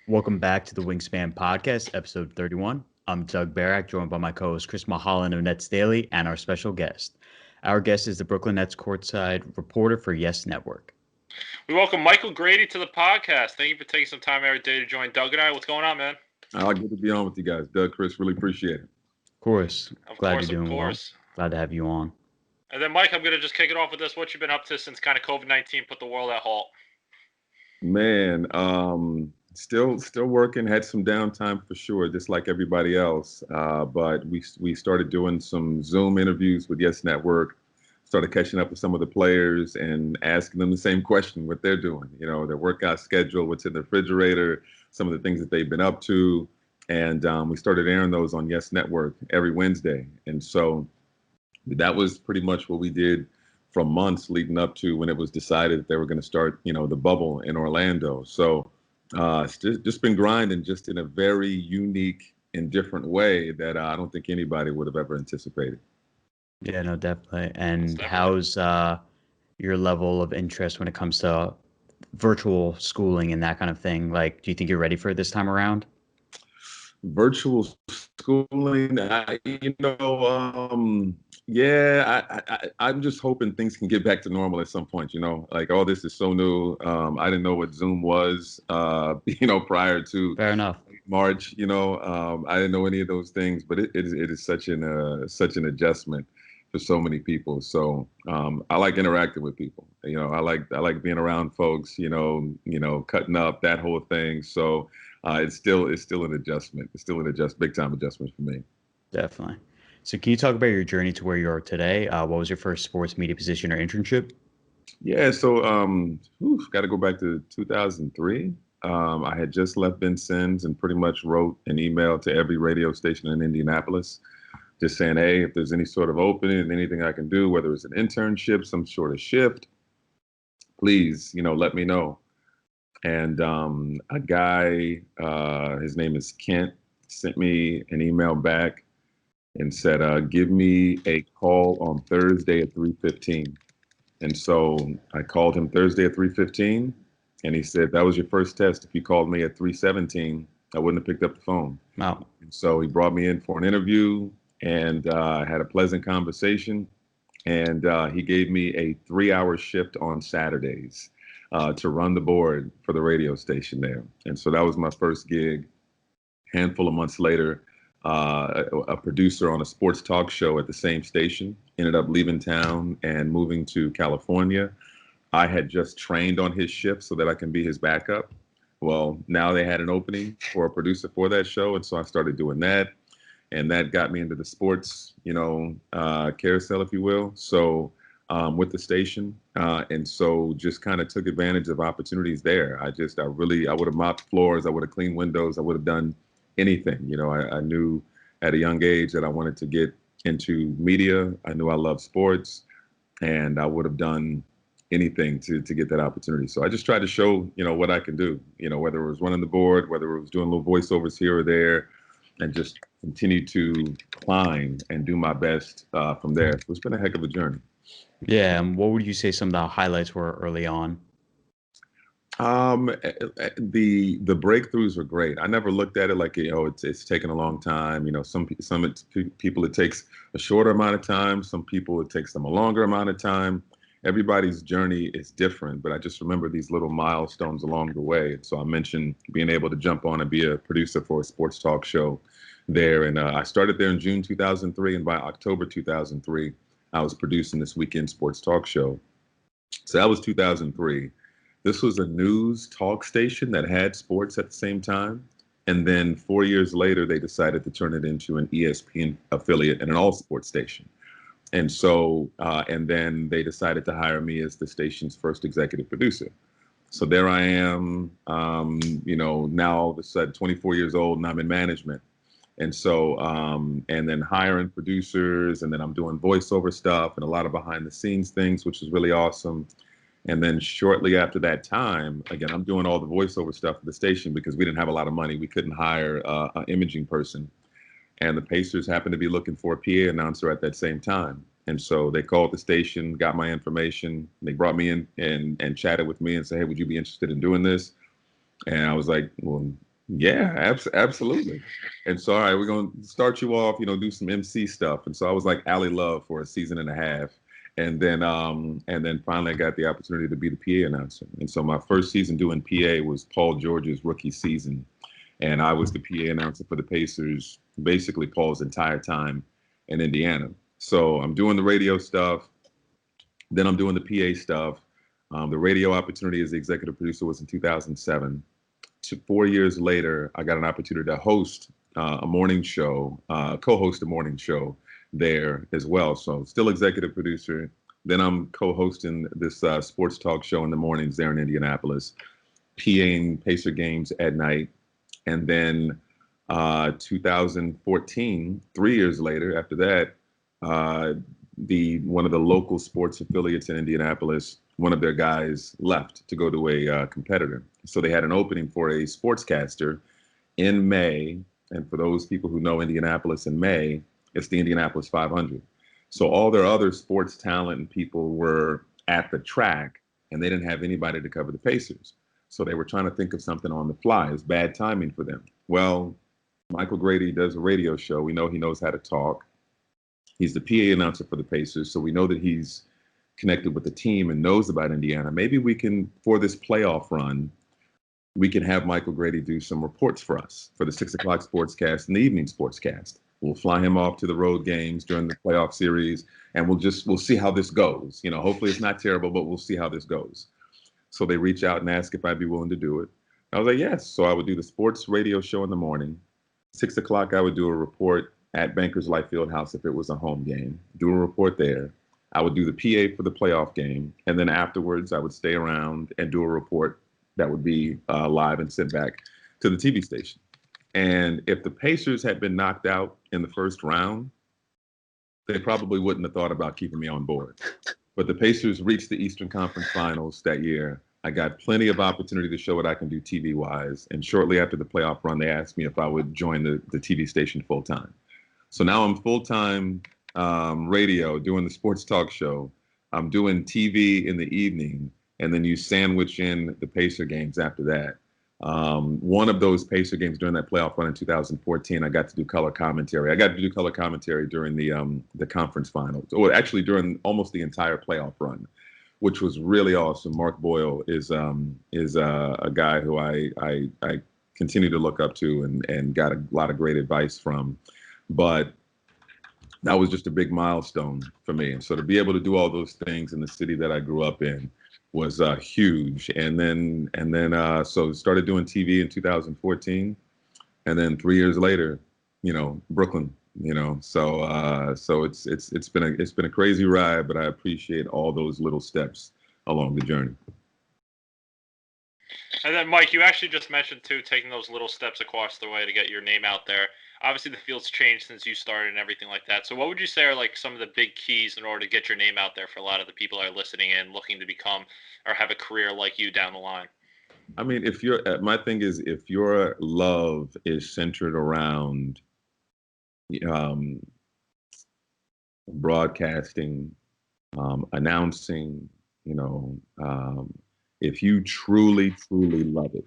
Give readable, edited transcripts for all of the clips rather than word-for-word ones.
Welcome back to the Wingspan Podcast, episode 31. I'm Doug Barak, joined by my co-host Chris Mulholland of Nets Daily and our special guest. Our guest is the Brooklyn Nets Courtside Reporter for Yes Network. We welcome Michael Grady to the podcast. Thank you for taking some time every day to join Doug and I. What's going on, man? Good to be on with you guys. Doug, Chris, really appreciate it. Of course. Glad you're doing well. Glad to have you on. And then, Mike, I'm going to just kick it off with this. What you've been up to since kind of COVID-19 put the world at halt? Man, still working. Had some downtime for sure, just like everybody else. But we started doing some Zoom interviews with Yes Network. Started catching up with some of the players and asking them the same question, what they're doing, their workout schedule, what's in the refrigerator, some of the things that they've been up to. And we started airing those on Yes Network every Wednesday. And so that was pretty much what we did from months leading up to when it was decided that they were going to start, the bubble in Orlando. So it's just been grinding just in a very unique and different way that I don't think anybody would have ever anticipated. Yeah, no, definitely. And how's your level of interest when it comes to virtual schooling and that kind of thing? Like, do you think you're ready for it this time around? Virtual schooling, I'm just hoping things can get back to normal at some point, like all this is so new. I didn't know what Zoom was, prior to Fair enough. March, I didn't know any of those things, but it is such an adjustment for so many people. So I like interacting with people. I like being around folks, cutting up, that whole thing. So it's still an adjustment. It's still big time adjustment for me. Definitely. So can you talk about your journey to where you are today? What was your first sports media position or internship? Yeah, so got to go back to 2003. I had just left Ben Sims and pretty much wrote an email to every radio station in Indianapolis, just saying, hey, if there's any sort of opening, anything I can do, whether it's an internship, some sort of shift, please, let me know. And a guy, his name is Kent, sent me an email back and said, give me a call on Thursday at 3:15. And so I called him Thursday at 3:15, and he said, that was your first test. If you called me at 3:17, I wouldn't have picked up the phone. Wow. And so he brought me in for an interview and had a pleasant conversation. And he gave me a 3-hour shift on Saturdays to run the board for the radio station there. And so that was my first gig. Handful of months later, a producer on a sports talk show at the same station ended up leaving town and moving to California. I had just trained on his shift so that I can be his backup. Well, now they had an opening for a producer for that show. And so I started doing that. And that got me into the sports, carousel, if you will. So with the station. And so just kind of took advantage of opportunities there. I would have mopped floors. I would have cleaned windows. I would have done anything. I knew at a young age that I wanted to get into media. I knew I loved sports, and I would have done anything to get that opportunity. So I just tried to show, what I can do, whether it was running the board, whether it was doing little voiceovers here or there, and just continue to climb and do my best from there. So it's been a heck of a journey. Yeah. And what would you say some of the highlights were early on? The breakthroughs were great. I never looked at it like, it's taken a long time. Some people it takes a shorter amount of time. Some people it takes them a longer amount of time. Everybody's journey is different, but I just remember these little milestones along the way. So I mentioned being able to jump on and be a producer for a sports talk show there. And I started there in June 2003. And by October 2003, I was producing this weekend sports talk show. So that was 2003. This was a news talk station that had sports at the same time. And then 4 years later, they decided to turn it into an ESPN affiliate and an all sports station. And so, and then they decided to hire me as the station's first executive producer. So there I am, now all of a sudden 24 years old and I'm in management. And so, and then hiring producers, and then I'm doing voiceover stuff and a lot of behind the scenes things, which is really awesome. And then shortly after that time, again, I'm doing all the voiceover stuff at the station because we didn't have a lot of money. We couldn't hire an imaging person. And the Pacers happened to be looking for a PA announcer at that same time. And so they called the station, got my information. They brought me in and chatted with me and said, hey, would you be interested in doing this? And I was like, well, yeah, absolutely. And so, all right, we're going to start you off, do some MC stuff. And so I was like Allie Love for a season and a half. And then finally I got the opportunity to be the PA announcer. And so my first season doing PA was Paul George's rookie season. And I was the PA announcer for the Pacers, basically Paul's entire time in Indiana. So I'm doing the radio stuff. Then I'm doing the PA stuff. The radio opportunity as the executive producer was in 2007. 4 years later, I got an opportunity to host a morning show, co-host a morning show there as well. So still executive producer. Then I'm co-hosting this sports talk show in the mornings there in Indianapolis, PAing Pacer games at night. And then 2014, 3 years later, after that, one of the local sports affiliates in Indianapolis, one of their guys left to go to a competitor. So they had an opening for a sportscaster in May. And for those people who know Indianapolis in May, it's the Indianapolis 500. So all their other sports talent and people were at the track, and they didn't have anybody to cover the Pacers. So they were trying to think of something on the fly. It was bad timing for them. Well, Michael Grady does a radio show. We know he knows how to talk. He's the PA announcer for the Pacers, so we know that he's connected with the team and knows about Indiana. Maybe we can, for this playoff run, we can have Michael Grady do some reports for us for the 6 o'clock sportscast and the evening sportscast. We'll fly him off to the road games during the playoff series, and we'll see how this goes. Hopefully it's not terrible, but we'll see how this goes. So they reach out and ask if I'd be willing to do it. I was like, yes. So I would do the sports radio show in the morning. 6 o'clock, I would do a report at Bankers Life Fieldhouse if it was a home game, do a report there. I would do the PA for the playoff game. And then afterwards, I would stay around and do a report that would be live and sent back to the TV station. And if the Pacers had been knocked out in the first round, they probably wouldn't have thought about keeping me on board. But the Pacers reached the Eastern Conference Finals that year. I got plenty of opportunity to show what I can do TV-wise. And shortly after the playoff run, they asked me if I would join the TV station full-time. So now I'm full-time radio, doing the sports talk show. I'm doing TV in the evening, and then you sandwich in the Pacer games after that. One of those Pacer games during that playoff run in 2014, I got to do color commentary. I got to do color commentary during the conference finals, or actually during almost the entire playoff run, which was really awesome. Mark Boyle is a guy who I continue to look up to and got a lot of great advice from. But that was just a big milestone for me. And so to be able to do all those things in the city that I grew up in was huge. And then so started doing TV in 2014, and then 3 years later, Brooklyn. So it's been a crazy ride, but I appreciate all those little steps along the journey. And then, Mike, you actually just mentioned, too, taking those little steps across the way to get your name out there. Obviously, the field's changed since you started and everything like that. So what would you say are like some of the big keys in order to get your name out there for a lot of the people that are listening and looking to become or have a career like you down the line? I mean, my thing is, if your love is centered around broadcasting, announcing, if you truly, truly love it,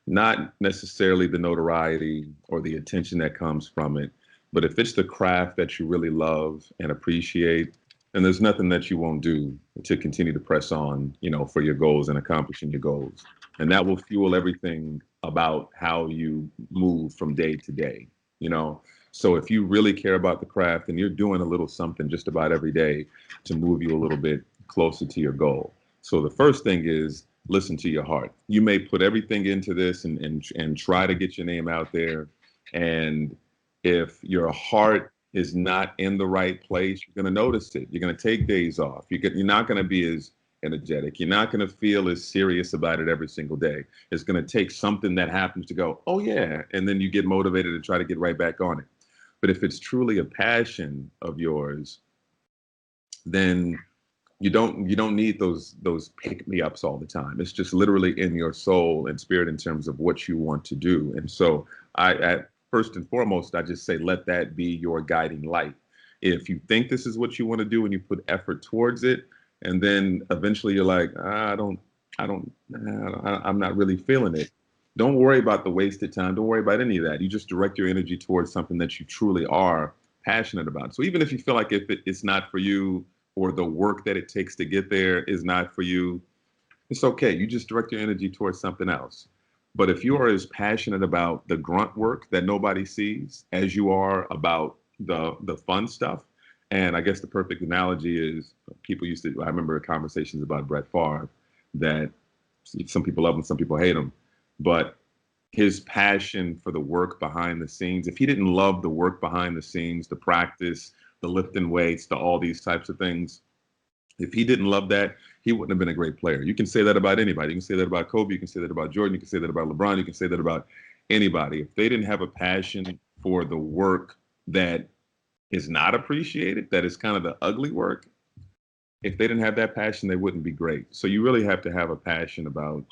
not necessarily the notoriety or the attention that comes from it, but if it's the craft that you really love and appreciate, then there's nothing that you won't do to continue to press on, for your goals and accomplishing your goals. And that will fuel everything about how you move from day to day, So if you really care about the craft, then you're doing a little something just about every day to move you a little bit closer to your goal. So the first thing is, listen to your heart. You may put everything into this and try to get your name out there. And if your heart is not in the right place, you're going to notice it. You're going to take days off. You're not going to be as energetic. You're not going to feel as serious about it every single day. It's going to take something that happens to go, oh yeah. And then you get motivated to try to get right back on it. But if it's truly a passion of yours, then you don't need those pick-me-ups all the time. It's just literally in your soul and spirit in terms of what you want to do. And so I first and foremost, I just say, let that be your guiding light. If you think this is what you want to do and you put effort towards it, and then eventually you're like, I'm not really feeling it. Don't worry about the wasted time. Don't worry about any of that. You just direct your energy towards something that you truly are passionate about. So even if you feel like it's not for you, or the work that it takes to get there is not for you, it's okay. You just direct your energy towards something else. But if you are as passionate about the grunt work that nobody sees as you are about the fun stuff, and I guess the perfect analogy is I remember conversations about Brett Favre that some people love him, some people hate him, but his passion for the work behind the scenes, if he didn't love the work behind the scenes, the practice, the lifting weights, the all these types of things, if he didn't love that, he wouldn't have been a great player. You can say that about anybody. You can say that about Kobe. You can say that about Jordan. You can say that about LeBron. You can say that about anybody. If they didn't have a passion for the work that is not appreciated, that is kind of the ugly work, if they didn't have that passion, they wouldn't be great. So you really have to have a passion about,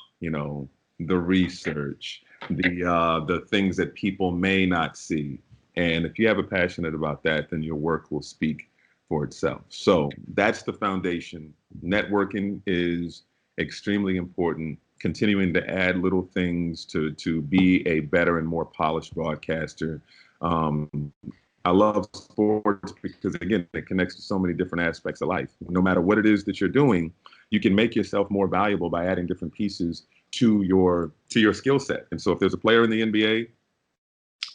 the research, the things that people may not see. And if you have a passion about that, then your work will speak for itself. So that's the foundation. Networking is extremely important. Continuing to add little things to be a better and more polished broadcaster. I love sports because, again, it connects to so many different aspects of life. No matter what it is that you're doing, you can make yourself more valuable by adding different pieces to your skill set. And so if there's a player in the NBA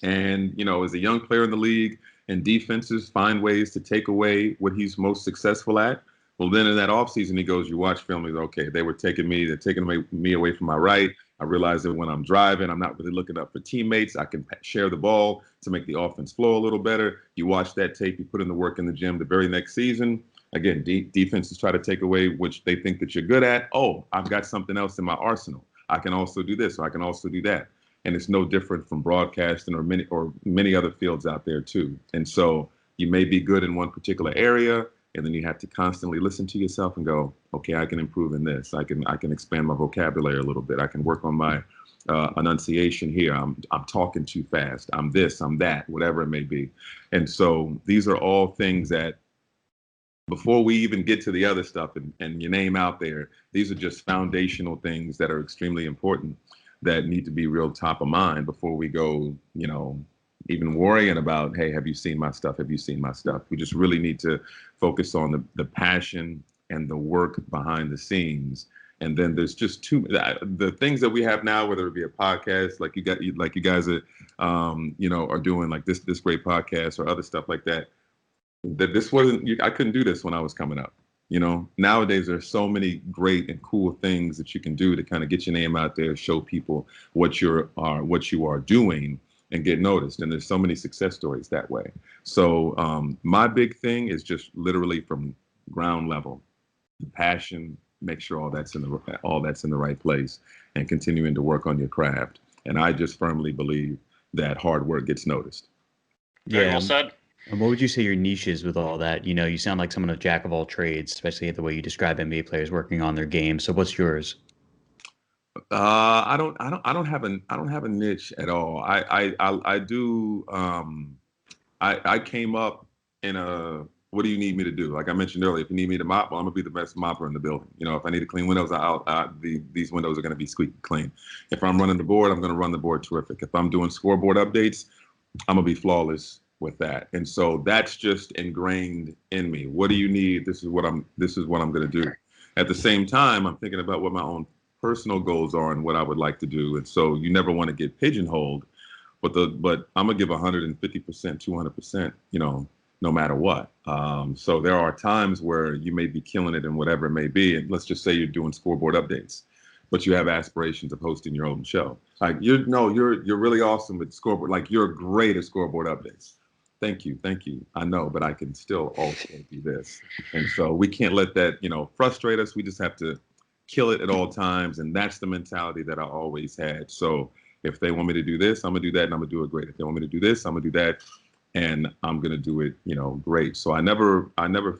and, as a young player in the league, and defenses find ways to take away what he's most successful at, well, then in that offseason, he goes, you watch film, he's okay, they're taking me away from my right. I realize that when I'm driving, I'm not really looking up for teammates. I can share the ball to make the offense flow a little better. You watch that tape, you put in the work in the gym. The very next season, again, defenses try to take away which they think that you're good at. Oh, I've got something else in my arsenal. I can also do this, or I can also do that. And it's no different from broadcasting or many other fields out there too. And so you may be good in one particular area, and then you have to constantly listen to yourself and go, okay, I can improve in this. I can expand my vocabulary a little bit. I can work on my enunciation here. I'm talking too fast. I'm this, I'm that, whatever it may be. And so these are all things that, before we even get to the other stuff and your name out there, these are just foundational things that are extremely important that need to be real top of mind before we go, even worrying about, hey, have you seen my stuff? Have you seen my stuff? We just really need to focus on the passion and the work behind the scenes. And then there's just the things that we have now, whether it be a podcast, like you guys are, are doing, like this great podcast or other stuff like that. That this wasn't, I couldn't do this when I was coming up. Nowadays there's so many great and cool things that you can do to kind of get your name out there, show people what you are doing, and get noticed. And there's so many success stories that way. So my big thing is just literally from ground level, passion, make sure all that's in the right place, and continuing to work on your craft. And I just firmly believe that hard work gets noticed. Very well said. And what would you say your niche is with all that? You sound like someone, a jack of all trades, especially the way you describe NBA players working on their game. So what's yours? I don't have a niche at all. I do. I came up in a, what do you need me to do? Like I mentioned earlier, if you need me to mop, well, I'm gonna be the best mopper in the building. If I need to clean windows, these windows are gonna be squeaky clean. If I'm running the board, I'm gonna run the board terrific. If I'm doing scoreboard updates, I'm gonna be flawless with that. And so that's just ingrained in me. What do you need? This is what I'm gonna do. At the same time, I'm thinking about what my own personal goals are and what I would like to do. And so you never want to get pigeonholed, but I'm gonna give 150%, 200%, no matter what. So there are times where you may be killing it in whatever it may be. And let's just say you're doing scoreboard updates, but you have aspirations of hosting your own show. Like you're really awesome with scoreboard. Like you're great at scoreboard updates. Thank you. I know, but I can still also do this. And so we can't let that, frustrate us. We just have to kill it at all times. And that's the mentality that I always had. So if they want me to do this, I'm gonna do that, and I'm gonna do it great. If they want me to do this, I'm gonna do that, and I'm gonna do it, great. So I never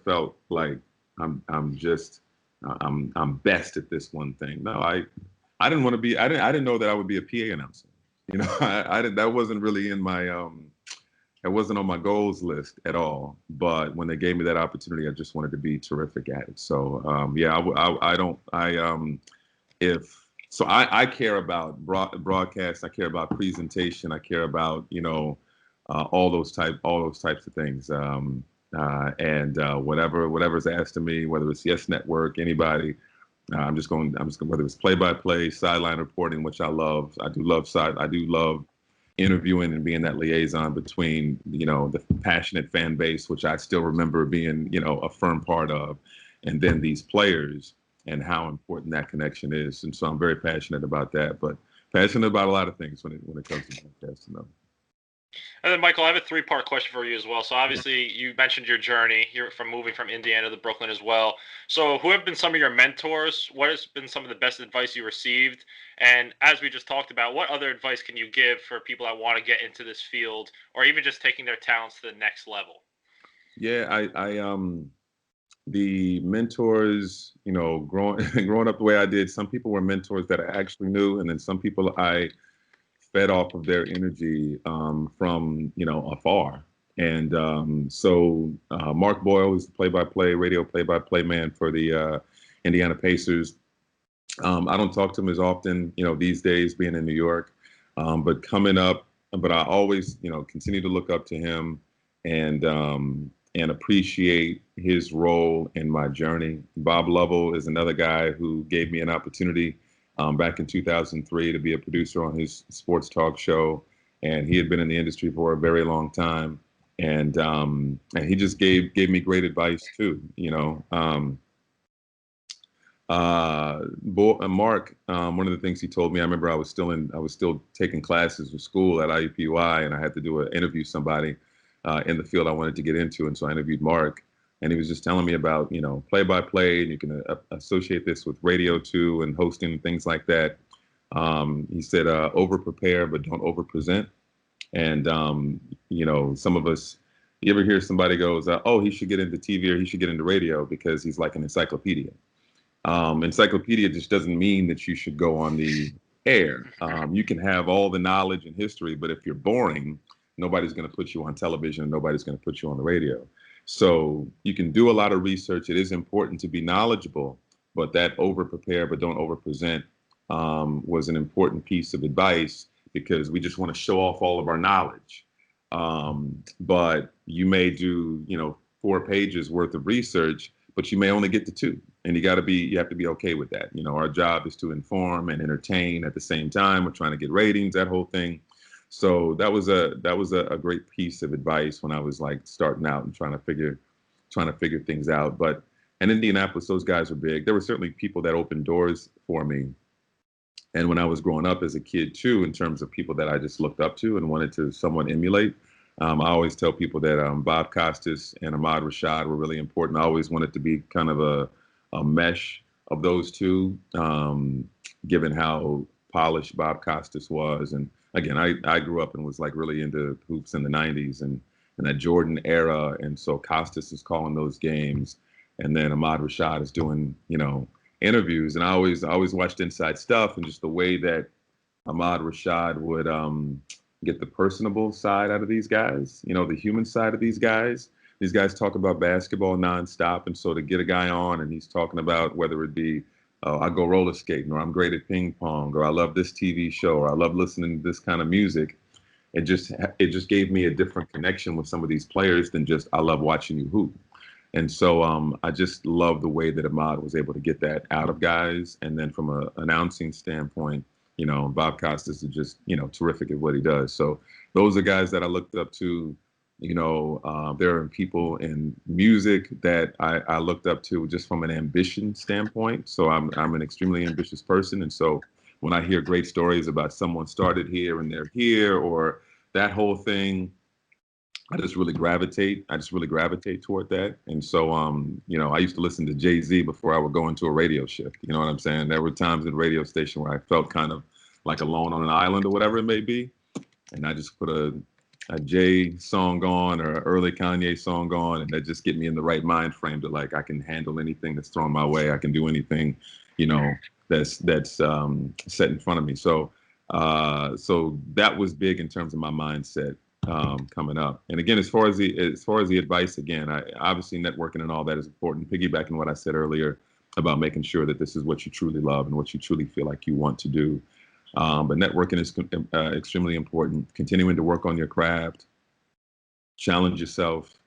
felt like I'm best at this one thing. No, I didn't want to be. I didn't know that I would be a PA announcer. I didn't. That wasn't really in my It wasn't on my goals list at all, but when they gave me that opportunity, I just wanted to be terrific at it. So yeah, I don't if so I care about broadcast. I care about presentation. I care about all those types of things. Whatever's asked of me, whether it's Yes Network, anybody, whether it's play-by-play, sideline reporting, which I love. I do love interviewing and being that liaison between the passionate fan base, which I still remember being a firm part of, and then these players and how important that connection is. And so I'm very passionate about that, but passionate about a lot of things when it comes to broadcasting. And then, Michael, I have a three-part question for you as well. So obviously, you mentioned your journey. You're from moving from Indiana to Brooklyn as well. So who have been some of your mentors? What has been some of the best advice you received? And as we just talked about, what other advice can you give for people that want to get into this field or even just taking their talents to the next level? Yeah, the mentors, growing up the way I did, some people were mentors that I actually knew, and then some people I fed off of their energy from afar. And so Mark Boyle is the radio play-by-play man for the Indiana Pacers. I don't talk to him as often, these days being in New York, but I always, continue to look up to him and appreciate his role in my journey. Bob Lovell is another guy who gave me an opportunity back in 2003 to be a producer on his sports talk show, and he had been in the industry for a very long time, and he just gave me great advice too. Mark, one of the things he told me, I remember I was still taking classes with school at IUPUI, and I had to interview somebody in the field I wanted to get into, and so I interviewed Mark. And he was just telling me about, play-by-play, and you can associate this with radio too, and hosting and things like that. He said, over-prepare, but don't over-present. And, some of us, you ever hear somebody goes, oh, he should get into TV or he should get into radio because he's like an encyclopedia. Encyclopedia just doesn't mean that you should go on the air. You can have all the knowledge and history, but if you're boring, nobody's going to put you on television, and nobody's going to put you on the radio. So you can do a lot of research. It is important to be knowledgeable, but that over-prepare but don't over-present was an important piece of advice, because we just want to show off all of our knowledge. But you may do, 4 pages worth of research, but you may only get to 2. And you have to be okay with that. Our job is to inform and entertain at the same time. We're trying to get ratings, that whole thing. So that was a great piece of advice when I was like starting out and trying to figure things out. But in Indianapolis, those guys were big. There were certainly people that opened doors for me. And when I was growing up as a kid too, in terms of people that I just looked up to and wanted to somewhat emulate, I always tell people that Bob Costas and Ahmad Rashad were really important. I always wanted to be kind of a mesh of those two, given how polished Bob Costas was. And again, I grew up and was like really into hoops in the 90s and that Jordan era. And so Costas is calling those games. And then Ahmad Rashad is doing, interviews. And I always watched Inside Stuff, and just the way that Ahmad Rashad would get the personable side out of these guys, the human side of these guys. These guys talk about basketball nonstop. And so to get a guy on and he's talking about whether it be, I go roller skating, or I'm great at ping pong, or I love this TV show, or I love listening to this kind of music. It just gave me a different connection with some of these players than just, I love watching you hoop. And so I just love the way that Ahmad was able to get that out of guys. And then from an announcing standpoint, Bob Costas is just, terrific at what he does. So those are guys that I looked up to. There are people in music that I looked up to just from an ambition standpoint. So I'm an extremely ambitious person. And so when I hear great stories about someone started here and they're here, or that whole thing, I just really gravitate toward that. And so, I used to listen to Jay-Z before I would go into a radio shift. You know what I'm saying? There were times at the radio station where I felt kind of like alone on an island or whatever it may be. And I just put a Jay song on or an early Kanye song on, and that just get me in the right mind frame to like, I can handle anything that's thrown my way. I can do anything, that's set in front of me. So that was big in terms of my mindset. coming up. And again, as far as the advice, again, obviously networking and all that is important. Piggybacking what I said earlier about making sure that this is what you truly love and what you truly feel like you want to do. But networking is extremely important. Continuing to work on your craft, challenge yourself,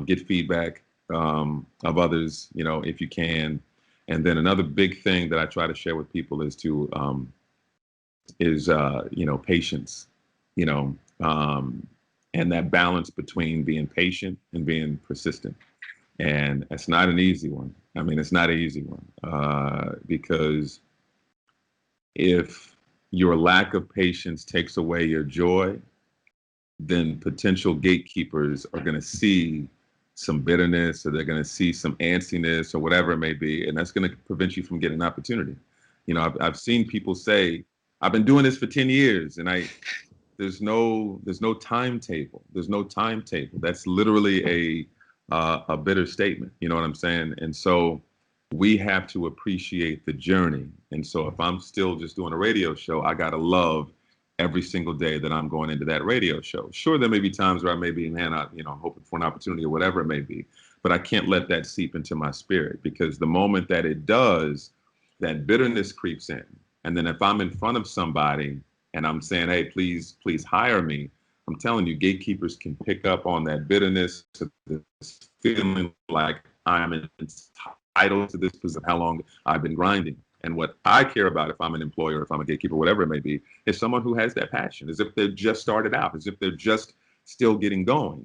get feedback of others, if you can. And then another big thing that I try to share with people is patience, and that balance between being patient and being persistent. And it's not an easy one. I mean, it's not an easy one because if your lack of patience takes away your joy, then potential gatekeepers are going to see some bitterness, or they're going to see some antsiness, or whatever it may be, and that's going to prevent you from getting an opportunity. I've seen people say, "I've been doing this for 10 years," and there's no timetable. There's no timetable. That's literally a bitter statement. You know what I'm saying? And so we have to appreciate the journey. And so if I'm still just doing a radio show, I got to love every single day that I'm going into that radio show. Sure, there may be times where I may be, hoping for an opportunity or whatever it may be, but I can't let that seep into my spirit, because the moment that it does, that bitterness creeps in. And then if I'm in front of somebody and I'm saying, "Hey, please hire me," I'm telling you, gatekeepers can pick up on that bitterness, this feeling like I'm entitled to this because of how long I've been grinding. And what I care about, if I'm an employer, if I'm a gatekeeper, whatever it may be, is someone who has that passion, as if they're just started out, as if they're just still getting going.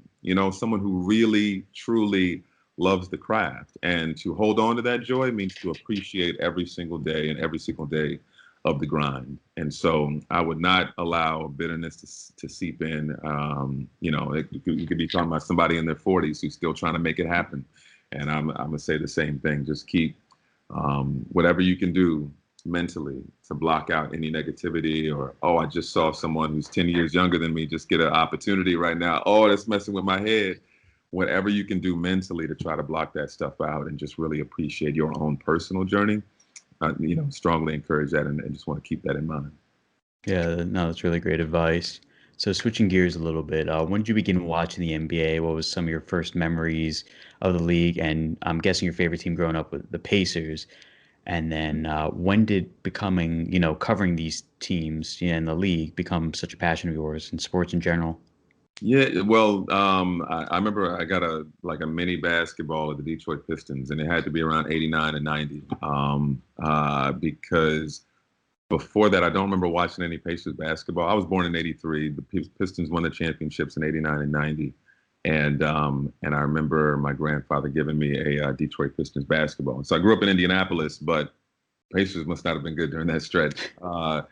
Someone who really, truly loves the craft. And to hold on to that joy means to appreciate every single day and every single day of the grind. And so I would not allow bitterness to seep in. You could be talking about somebody in their 40s who's still trying to make it happen. And I'm going to say the same thing. Just keep whatever you can do mentally to block out any negativity, or, "Oh, I just saw someone who's 10 years younger than me just get an opportunity right now. Oh, that's messing with my head." Whatever you can do mentally to try to block that stuff out and just really appreciate your own personal journey. Strongly encourage that, and just want to keep that in mind. Yeah, no, that's really great advice. So switching gears a little bit, when did you begin watching the NBA? What was some of your first memories of the league? And I'm guessing your favorite team growing up with the Pacers. And then when did covering these teams in the league become such a passion of yours in sports in general? Yeah, well, I remember I got a mini basketball of the Detroit Pistons, and it had to be around 89 and 90, because before that, I don't remember watching any Pacers basketball. I was born in 83. The Pistons won the championships in 89 and 90. And I remember my grandfather giving me a Detroit Pistons basketball. So I grew up in Indianapolis, but Pacers must not have been good during that stretch. And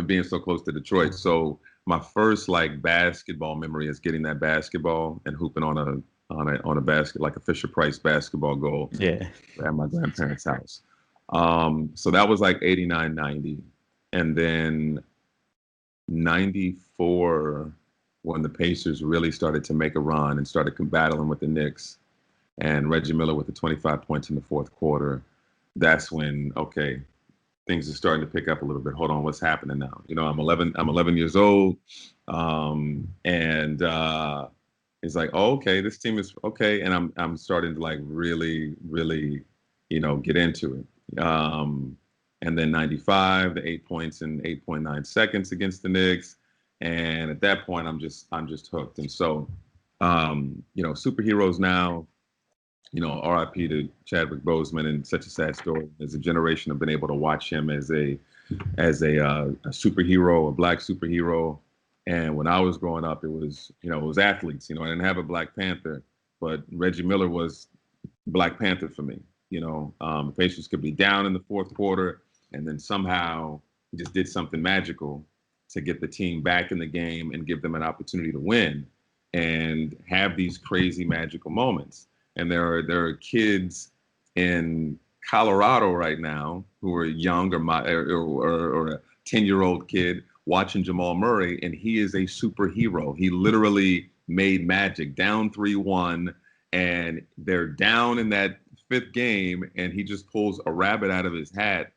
being so close to Detroit. So my first basketball memory is getting that basketball and hooping on a basket, like a Fisher-Price basketball goal. Yeah. At my grandparents' house. So that was 89, 90. And then 94, when the Pacers really started to make a run and started battling with the Knicks, and Reggie Miller with the 25 points in the fourth quarter, that's when, okay, things are starting to pick up a little bit. Hold on, what's happening now? I'm 11 years old. It's like, oh, okay, this team is okay. And I'm starting to really, really, get into it. And then 95, the 8 points in 8.9 seconds against the Knicks. And at that point, I'm just hooked. And so, superheroes now, RIP to Chadwick Boseman, and such a sad story. As a generation, have been able to watch him as a superhero, a Black superhero. And when I was growing up, it was athletes. I didn't have a Black Panther, but Reggie Miller was Black Panther for me. The Pacers could be down in the fourth quarter, and then somehow he just did something magical to get the team back in the game and give them an opportunity to win and have these crazy magical moments. And there are kids in Colorado right now who are young, or a 10-year-old kid watching Jamal Murray, and he is a superhero. He literally made magic, down 3-1, and they're down in that fifth game, and he just pulls a rabbit out of his hat,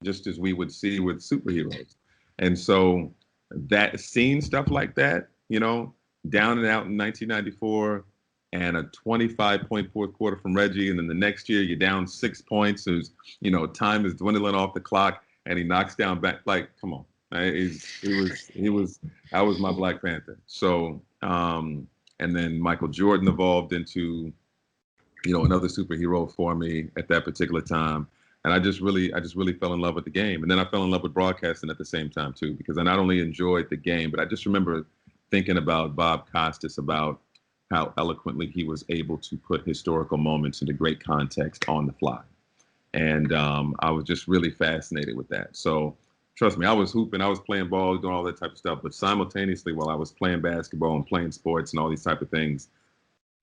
just as we would see with superheroes. And so that seeing stuff like that down and out in 1994, and a 25-point fourth quarter from Reggie, and then the next year you're down 6 points. There's, time is dwindling off the clock, and he knocks down back. Like, come on, he was. I was my Black Panther. So, and then Michael Jordan evolved into, another superhero for me at that particular time. And I just really fell in love with the game. And then I fell in love with broadcasting at the same time too, because I not only enjoyed the game, but I just remember thinking about Bob Costas, about how eloquently he was able to put historical moments into great context on the fly. And I was just really fascinated with that. So trust me, I was hooping, I was playing ball, doing all that type of stuff. But simultaneously, while I was playing basketball and playing sports and all these type of things,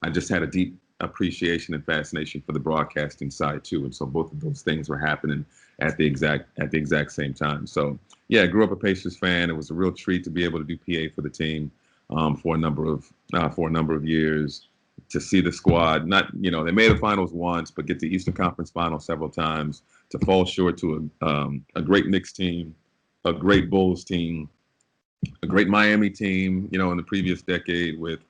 I just had a deep appreciation and fascination for the broadcasting side too. And so both of those things were happening at the exact same time. So yeah, I grew up a Pacers fan. It was a real treat to be able to do PA for the team for a number of years, to see the squad. Not, they made the finals once, but get the Eastern Conference Finals several times, to fall short to a great Knicks team, a great Bulls team, a great Miami team, in the previous decade with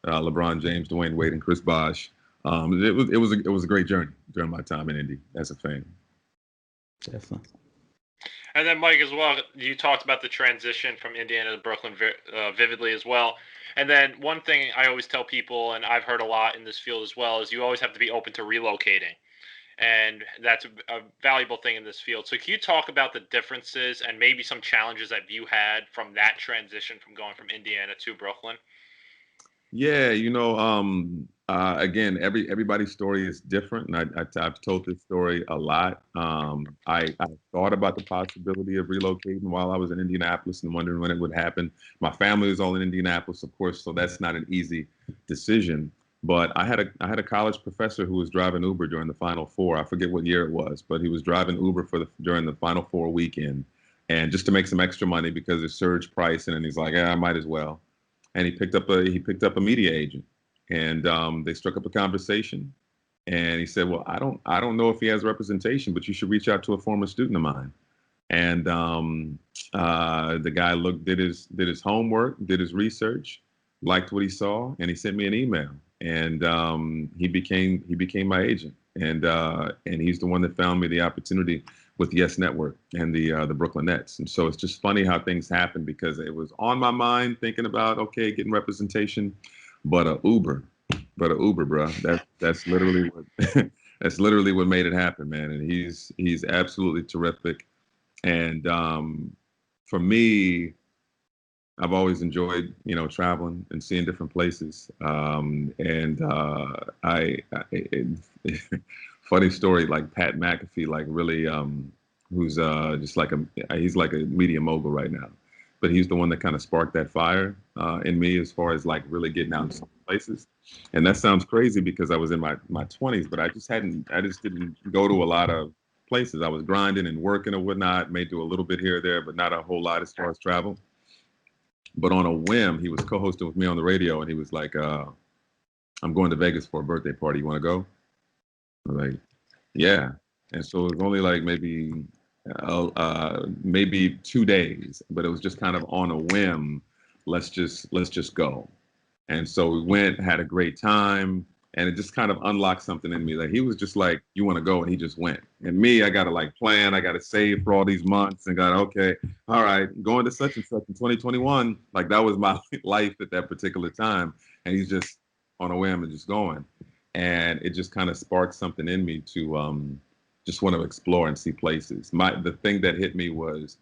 LeBron James, Dwayne Wade, and Chris Bosh. It was a great journey during my time in Indy as a fan. Definitely. And then Mike, as well, you talked about the transition from Indiana to Brooklyn vividly as well. And then one thing I always tell people, and I've heard a lot in this field as well, is you always have to be open to relocating. And that's a valuable thing in this field. So can you talk about the differences and maybe some challenges that you had from that transition from going from Indiana to Brooklyn? Yeah, again, everybody's story is different, and I've told this story a lot. I thought about the possibility of relocating while I was in Indianapolis and wondering when it would happen. My family was all in Indianapolis, of course, so that's not an easy decision. But I had a college professor who was driving Uber during the Final Four. I forget what year it was, but he was driving Uber during the Final Four weekend, and just to make some extra money because it surged pricing, and he's like, yeah, I might as well. And he picked up a media agent, and they struck up a conversation. And he said, "Well, I don't know if he has representation, but you should reach out to a former student of mine." And the guy did his homework, did his research, liked what he saw, and he sent me an email. And he became my agent, and he's the one that found me the opportunity with Yes Network and the Brooklyn Nets. And so it's just funny how things happen, because it was on my mind thinking about, okay, getting representation, but a Uber, bro. That's literally what that's literally what made it happen, man. And he's absolutely terrific. And for me, I've always enjoyed, traveling and seeing different places. Funny story, like Pat McAfee, like really, who's just like he's like a media mogul right now, but he's the one that kind of sparked that fire in me as far as like really getting out in some places. And that sounds crazy because I was in my 20s, but I just didn't go to a lot of places. I was grinding and working and whatnot, may do a little bit here or there, but not a whole lot as far as travel. But on a whim, he was co-hosting with me on the radio, and he was like, I'm going to Vegas for a birthday party. You want to go? I'm like, yeah. And so it was only like maybe 2 days, but it was just kind of on a whim. Let's just go. And so we went, had a great time, and it just kind of unlocked something in me. Like, he was just like, you want to go, and he just went. And me, I got to like plan, I got to save for all these months, and okay, all right, going to such and such in 2021. Like, that was my life at that particular time. And he's just on a whim and just going. And it just kind of sparked something in me to just want to explore and see places. The thing that hit me was,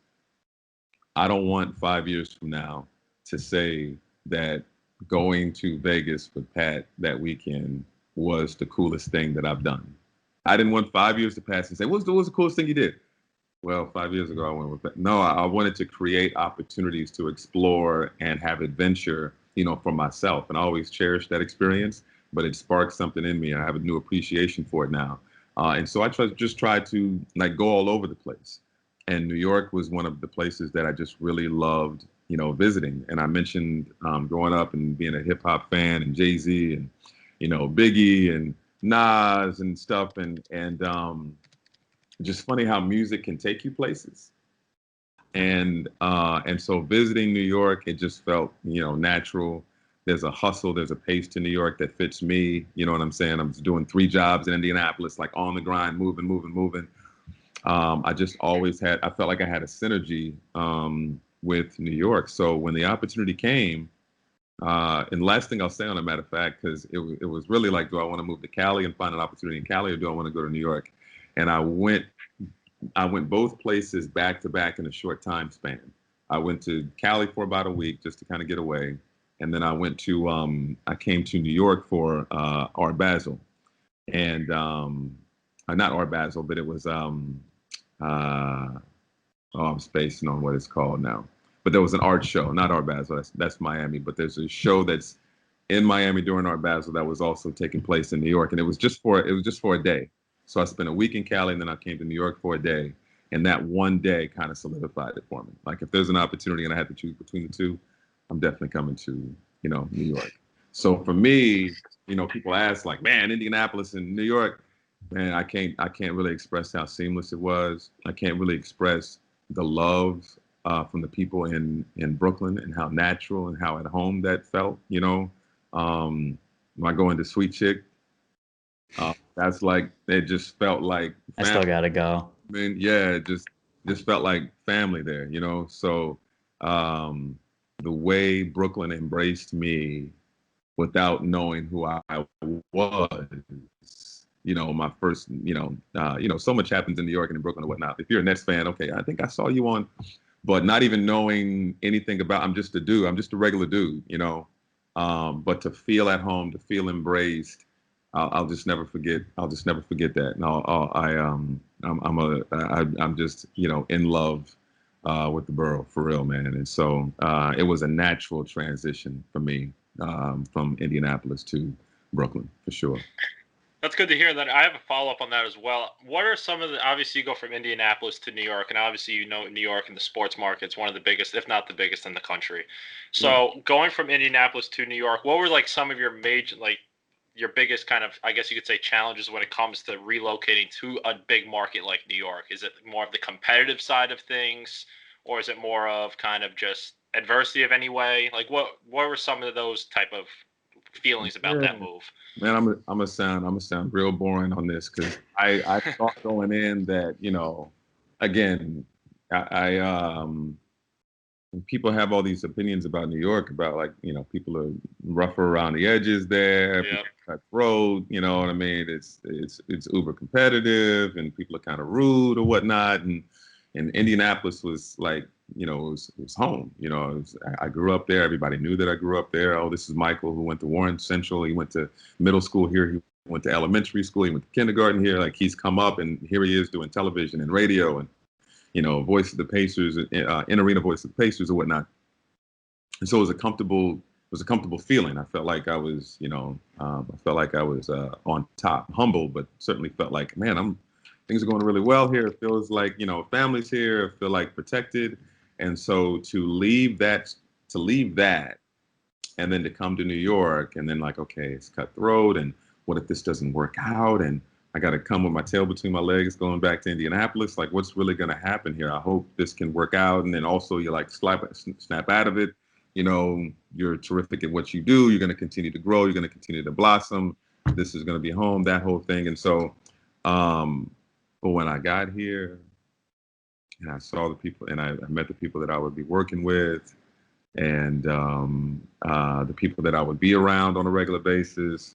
I don't want 5 years from now to say that going to Vegas with Pat that weekend was the coolest thing that I've done. I didn't want 5 years to pass and say, what's the coolest thing you did? Well, 5 years ago, I went with that. No, I wanted to create opportunities to explore and have adventure, for myself. And I always cherished that experience, but it sparked something in me. And I have a new appreciation for it now. And so I just tried to like go all over the place. And New York was one of the places that I just really loved, visiting. And I mentioned growing up and being a hip hop fan, and Jay-Z and, Biggie and Nas and stuff. And just funny how music can take you places. And so visiting New York, it just felt, natural. There's a hustle, there's a pace to New York that fits me. You know what I'm saying? I'm doing 3 jobs in Indianapolis, like on the grind, moving. I felt like I had a synergy with New York. So when the opportunity came, and last thing I'll say on a matter of fact, because it was really like, do I want to move to Cali and find an opportunity in Cali, or do I want to go to New York? And I went both places back to back in a short time span. I went to Cali for about a week just to kind of get away, and then I came to New York for Art Basel, and not Art Basel, but it was I'm spacing on what it's called now. But there was an art show, not Art Basel. That's Miami. But there's a show that's in Miami during Art Basel that was also taking place in New York, and it was just for a day. So I spent a week in Cali, and then I came to New York for a day, and that one day kind of solidified it for me. Like if there's an opportunity and I had to choose between the two, I'm definitely coming to New York. So for me, people ask like, man, Indianapolis and New York, man, I can't really express how seamless it was. I can't really express the love from the people in Brooklyn and how natural and how at home that felt. When I go into Sweet Chick, that's like, it just felt like family. I still gotta go. I mean, yeah, it just felt like family there. So the way Brooklyn embraced me without knowing who I was, my first, so much happens in New York and in Brooklyn and whatnot. If you're a Nets fan, okay, I think I saw you on, but not even knowing anything about, I'm just a dude. I'm just a regular dude, but to feel at home, to feel embraced, I'll just never forget. I'll just never forget that. And I'm just, in love with the borough for real, man. And so it was a natural transition for me from Indianapolis to Brooklyn, for sure. That's good to hear. That I have a follow-up on that as well. What are some of the, obviously you go from Indianapolis to New York, and obviously New York in the sports market is one of the biggest, if not the biggest in the country. So going from Indianapolis to New York, what were like some of your major, like your biggest kind of, I guess you could say, challenges when it comes to relocating to a big market like New York? Is it more of the competitive side of things, or is it more of kind of just adversity of any way? Like what were some of those type of feelings about that move? Man, I'm gonna sound real boring on this, because I thought going in that, again, I people have all these opinions about New York, about like, people are rougher around the edges there, Yeah. cutthroat, you know what I mean? It's uber competitive, and people are kind of rude or whatnot. And Indianapolis was like, it was home. I grew up there. Everybody knew that I grew up there. Oh, this is Michael, who went to Warren Central. He went to middle school here. He went to elementary school. He went to kindergarten here. Like, he's come up, and here he is doing television and radio and, voice of the Pacers, in arena voice of the Pacers or whatnot. And so it was a comfortable feeling. I felt like I was, on top, humble, but certainly felt like, man, things are going really well here. It feels like, family's here. I feel like protected. And so to leave that, and then to come to New York, and then like, okay, it's cutthroat, and what if this doesn't work out? And I got to come with my tail between my legs going back to Indianapolis. Like, what's really going to happen here? I hope this can work out. And then also you're like, snap out of it. You're terrific at what you do. You're going to continue to grow. You're going to continue to blossom. This is going to be home, that whole thing. And so, but when I got here and I saw the people, and I met the people that I would be working with, and the people that I would be around on a regular basis,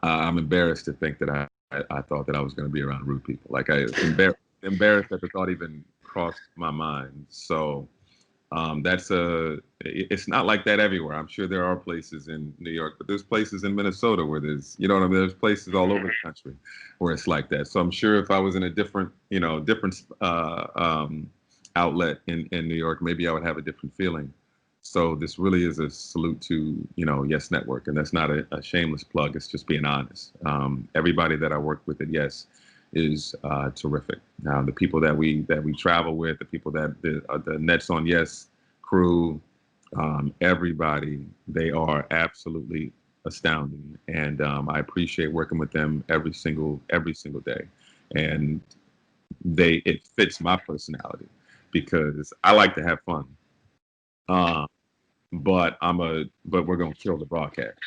I'm embarrassed to think that I thought that I was going to be around rude people. Like, I embarrassed that the thought even crossed my mind. So it's not like that everywhere. I'm sure there are places in New York, but there's places in Minnesota where there's, there's places all over the country where it's like that. So I'm sure if I was in a different outlet in New York, maybe I would have a different feeling. So this really is a salute to, Yes Network. And that's not a shameless plug. It's just being honest. Everybody that I work with at Yes is terrific. Now, the people that we travel with, the people that the Nets on Yes crew, everybody, they are absolutely astounding. And I appreciate working with them every single day. And it fits my personality. because I like to have fun. Uh, but we're gonna kill the broadcast.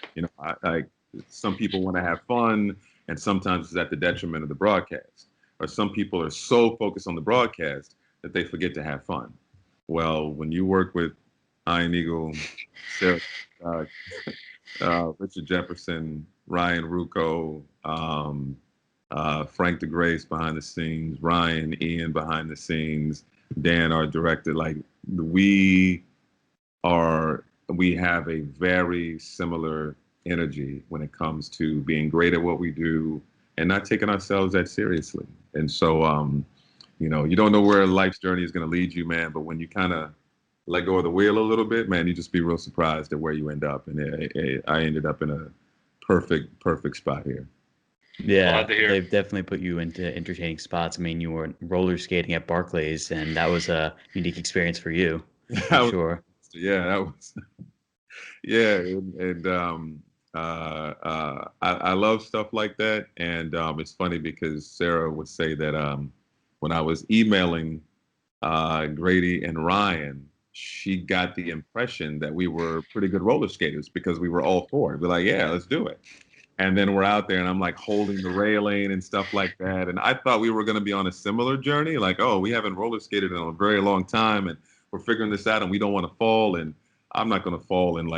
Some people want to have fun, and sometimes it's at the detriment of the broadcast. Or some people are so focused on the broadcast that they forget to have fun. Well, when you work with Iron Eagle, Sarah, uh, Richard Jefferson, Ryan Rucco, Frank DeGrace behind the scenes, Ryan, Ian behind the scenes, Dan, our director, like we we have a very similar energy when it comes to being great at what we do and not taking ourselves that seriously. And so, you don't know where life's journey is going to lead you, man. But when you kind of let go of the wheel a little bit, man, you just be real surprised at where you end up. And I ended up in a perfect spot here. Yeah, they've definitely put you into entertaining spots. I mean, you were roller skating at Barclays, and that was a unique experience for you, for sure. Yeah, that was. Yeah, and I love stuff like that, and it's funny because Sarah would say that when I was emailing Grady and Ryan, she got the impression that we were pretty good roller skaters because we were all for it. We're like, yeah, let's do it. And then we're out there, and I'm like holding the railing and stuff like that. And I thought we were going to be on a similar journey, like, oh, we haven't roller skated in a very long time, and we're figuring this out, and we don't want to fall. And I'm not going to fall and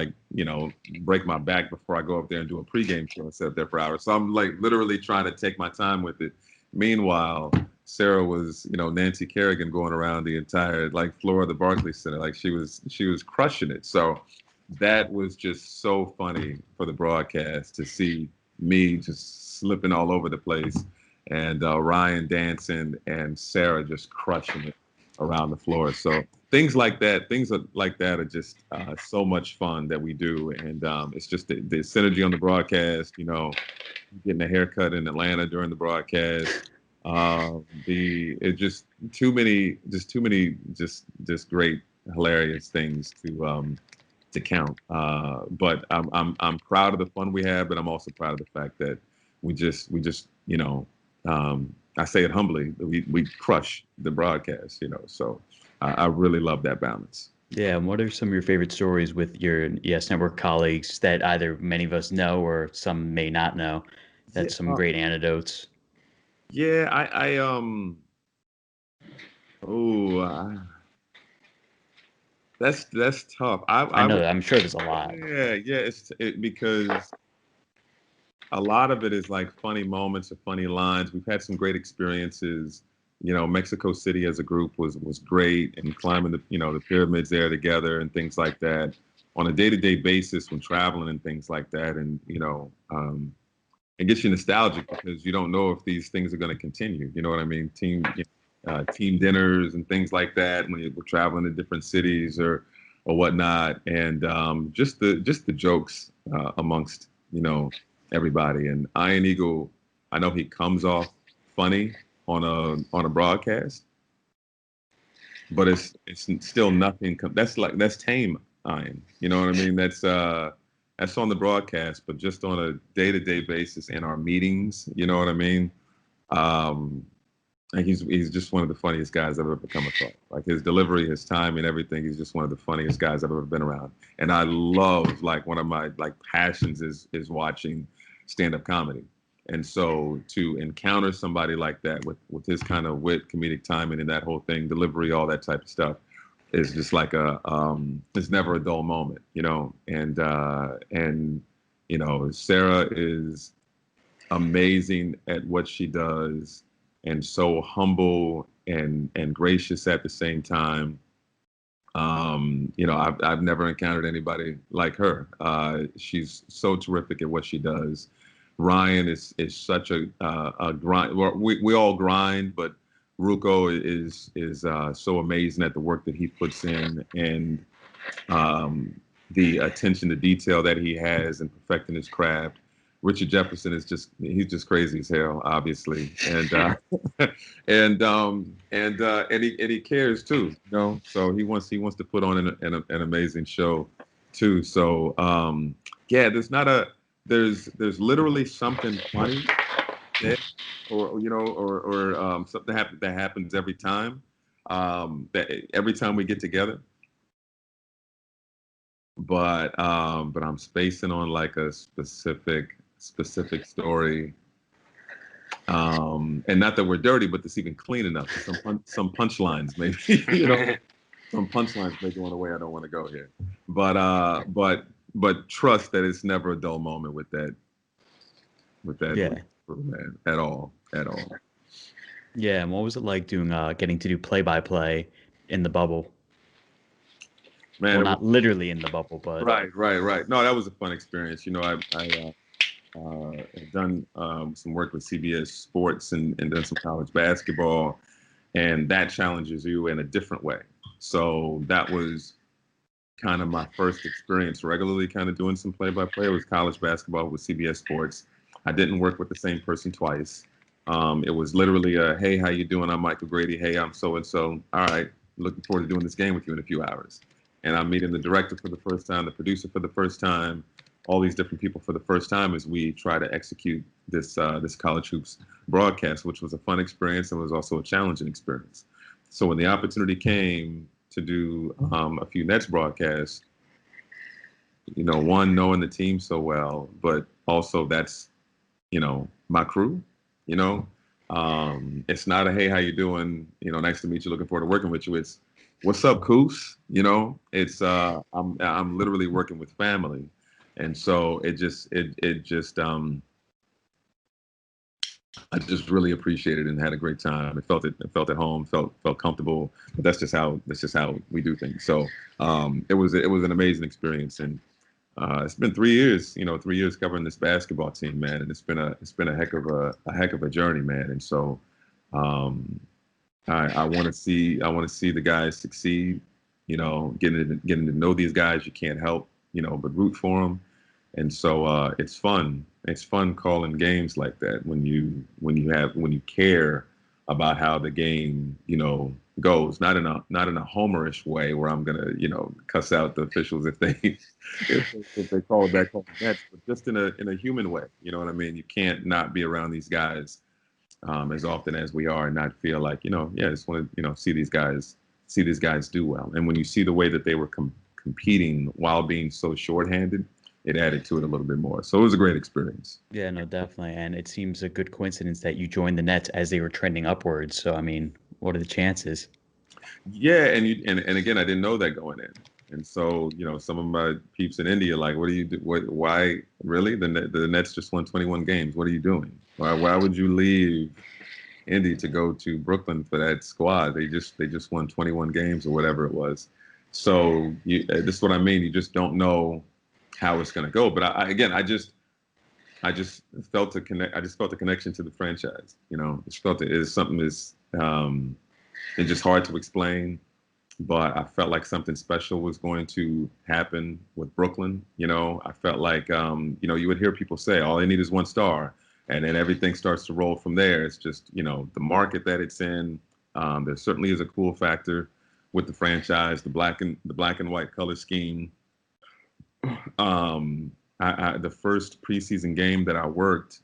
break my back before I go up there and do a pregame show and sit up there for hours. So I'm like literally trying to take my time with it. Meanwhile, Sarah was, Nancy Kerrigan going around the entire floor of the Barclays Center. Like she was crushing it. So that was just so funny for the broadcast to see me just slipping all over the place and Ryan dancing and Sarah just crushing it around the floor. So things like that are just so much fun that we do. And it's just the synergy on the broadcast, getting a haircut in Atlanta during the broadcast. It's just too many great, hilarious things to count. But I'm proud of the fun we have, but I'm also proud of the fact that we just I say it humbly, we crush the broadcast, so I really love that balance. Yeah, and what are some of your favorite stories with your Yes Network colleagues that either many of us know or some may not know? That's some great anecdotes. Yeah, that's tough. I know that. I'm sure there's a lot. Yeah, because a lot of it is like funny moments or funny lines. We've had some great experiences. Mexico City as a group was great, and climbing the pyramids there together and things like that on a day-to-day basis when traveling and things like that. And it gets you nostalgic because you don't know if these things are going to continue. You know what I mean? Team dinners and things like that when we're traveling to different cities or whatnot, and just the jokes amongst everybody. And Iron Eagle, I know he comes off funny on a broadcast, but it's still nothing. That's tame Iron. You know what I mean? That's on the broadcast, but just on a day-to-day basis in our meetings, you know what I mean? And he's just one of the funniest guys I've ever come across. Like his delivery, his time, and everything. He's just one of the funniest guys I've ever been around. And I love one of my passions is watching stand-up comedy. And so to encounter somebody like that with his kind of wit, comedic timing, and that whole thing, delivery, all that type of stuff, is just like it's never a dull moment, And Sarah is amazing at what she does, and so humble and gracious at the same time. I've never encountered anybody like her. She's so terrific at what she does. Ryan is such a grind. We all grind, but Rucco is so amazing at the work that he puts in, and the attention to detail that he has in perfecting his craft. Richard Jefferson he's just crazy as hell, obviously, and he cares too, So he wants to put on an amazing show too. So there's literally something funny that, or something that happens every time. that every time we get together. But I'm spacing on like a specific story. And not that we're dirty, but it's even clean enough. Some punchlines, maybe, some punchlines may go in a way I don't want to go here. But trust that it's never a dull moment with that Yeah. man, at all. Yeah, and what was it like doing getting to do play-by-play in the bubble? Man, well, not literally in the bubble, but right. No, that was a fun experience. I have done some work with CBS Sports and done some college basketball, and that challenges you in a different way. So that was kind of my first experience regularly kind of doing some play-by-play. It was college basketball with CBS Sports. I didn't work with the same person twice. It was literally a, hey, how you doing? I'm Michael Grady. Hey, I'm so-and-so. All right, looking forward to doing this game with you in a few hours. And I'm meeting the director for the first time, the producer for the first time, all these different people for the first time as we try to execute this college hoops broadcast, which was a fun experience and was also a challenging experience. So when the opportunity came to do a few Nets broadcasts, one, knowing the team so well, but also that's, my crew, it's not a, hey, how you doing? Nice to meet you. Looking forward to working with you. It's, what's up, Coos? It's, I'm literally working with family. And so I just really appreciated it and had a great time. I felt at home, felt comfortable. But that's just how we do things. So it was an amazing experience, and it's been 3 years, 3 years covering this basketball team, man, and it's been a heck of a journey, man. And so I want to see the guys succeed. Getting to know these guys, you can't help but root for them. And so it's fun. It's fun calling games like that when you care about how the game goes. Not in a homerish way where I'm gonna cuss out the officials if they call it back home Nets, but just in a human way. You know what I mean? You can't not be around these guys as often as we are and not feel like I just want to see these guys do well. And when you see the way that they were competing while being so shorthanded, it added to it a little bit more. So it was a great experience. Yeah, no, definitely. And it seems a good coincidence that you joined the Nets as they were trending upwards. So, I mean, what are the chances? Yeah, and again, I didn't know that going in. And so, some of my peeps in India, like, what do you do? Why, really? The Nets just won 21 games. What are you doing? Why would you leave Indy to go to Brooklyn for that squad? They just won 21 games or whatever it was. So this is what I mean. You just don't know how it's going to go. But I just felt a connection to the franchise. Just felt it is something that's it's just hard to explain. But I felt like something special was going to happen with Brooklyn. I felt like you would hear people say all they need is one star, and then everything starts to roll from there. It's just the market that it's in. There certainly is a cool factor with the franchise, the black and white color scheme. The first preseason game that I worked,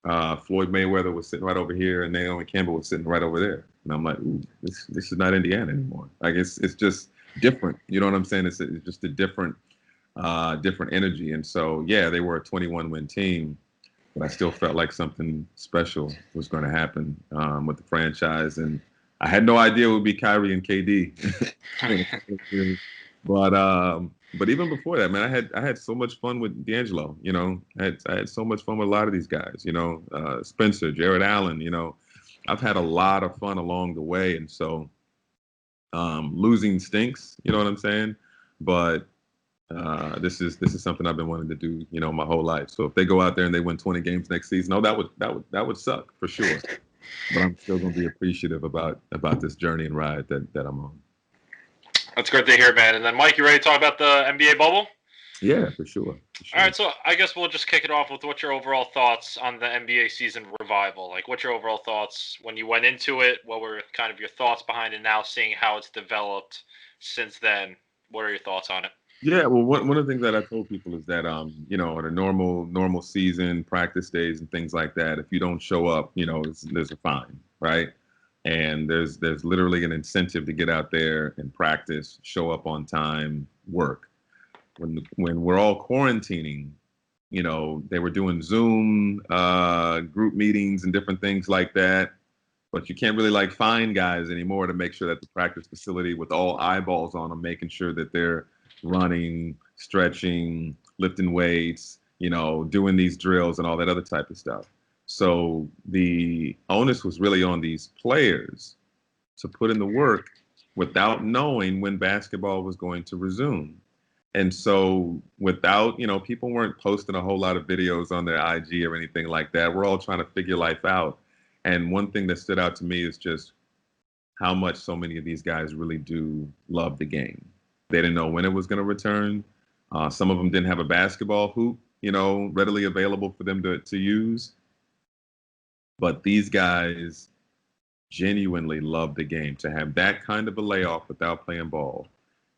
Floyd Mayweather was sitting right over here, and Naomi Campbell was sitting right over there. And I'm like, ooh, this is not Indiana anymore. Like it's just different. You know what I'm saying? It's just a different energy. And so yeah, they were a 21 win team, but I still felt like something special was going to happen with the franchise. And I had no idea it would be Kyrie and KD. But even before that, man, I had so much fun with D'Angelo. I had so much fun with a lot of these guys. Spencer, Jared Allen. I've had a lot of fun along the way, and so losing stinks. You know what I'm saying? But this is something I've been wanting to do. My whole life. So if they go out there and they win 20 games next season, that would suck for sure. But I'm still going to be appreciative about this journey and ride that I'm on. That's great to hear, man. And then, Mike, you ready to talk about the NBA bubble? Yeah, for sure. All right, so I guess we'll just kick it off with what's your overall thoughts on the NBA season revival? Like, what's your overall thoughts when you went into it? What were kind of your thoughts behind it now, seeing how it's developed since then? What are your thoughts on it? Yeah, well, one of the things that I told people is that, in a normal season, practice days and things like that, if you don't show up, there's a fine, right? And there's literally an incentive to get out there and practice, show up on time, work. When we're all quarantining, they were doing Zoom group meetings and different things like that. But you can't really like find guys anymore to make sure that the practice facility with all eyeballs on them, making sure that they're running, stretching, lifting weights, doing these drills and all that other type of stuff. So the onus was really on these players to put in the work without knowing when basketball was going to resume. And so without, people weren't posting a whole lot of videos on their IG or anything like that. We're all trying to figure life out. And one thing that stood out to me is just how much so many of these guys really do love the game. They didn't know when it was going to return. Some of them didn't have a basketball hoop, readily available for them to use. But these guys genuinely love the game. To have that kind of a layoff without playing ball,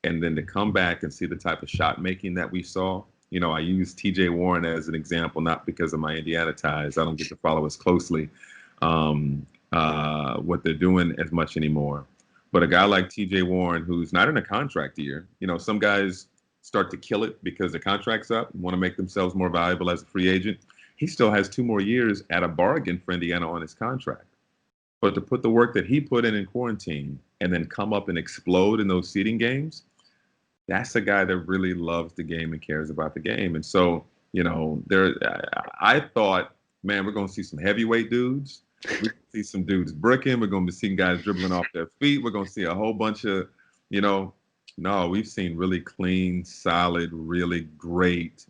and then to come back and see the type of shot making that we saw. I use TJ Warren as an example, not because of my Indiana ties. I don't get to follow as closely what they're doing as much anymore. But a guy like TJ Warren, who's not in a contract year, some guys start to kill it because the contract's up, want to make themselves more valuable as a free agent. He still has 2 more years at a bargain for Indiana on his contract. But to put the work that he put in quarantine and then come up and explode in those seeding games, that's a guy that really loves the game and cares about the game. And so, I thought, man, we're going to see some heavyweight dudes. We're going to see some dudes bricking. We're going to be seeing guys dribbling off their feet. We're going to see a whole bunch of, no, we've seen really clean, solid, really great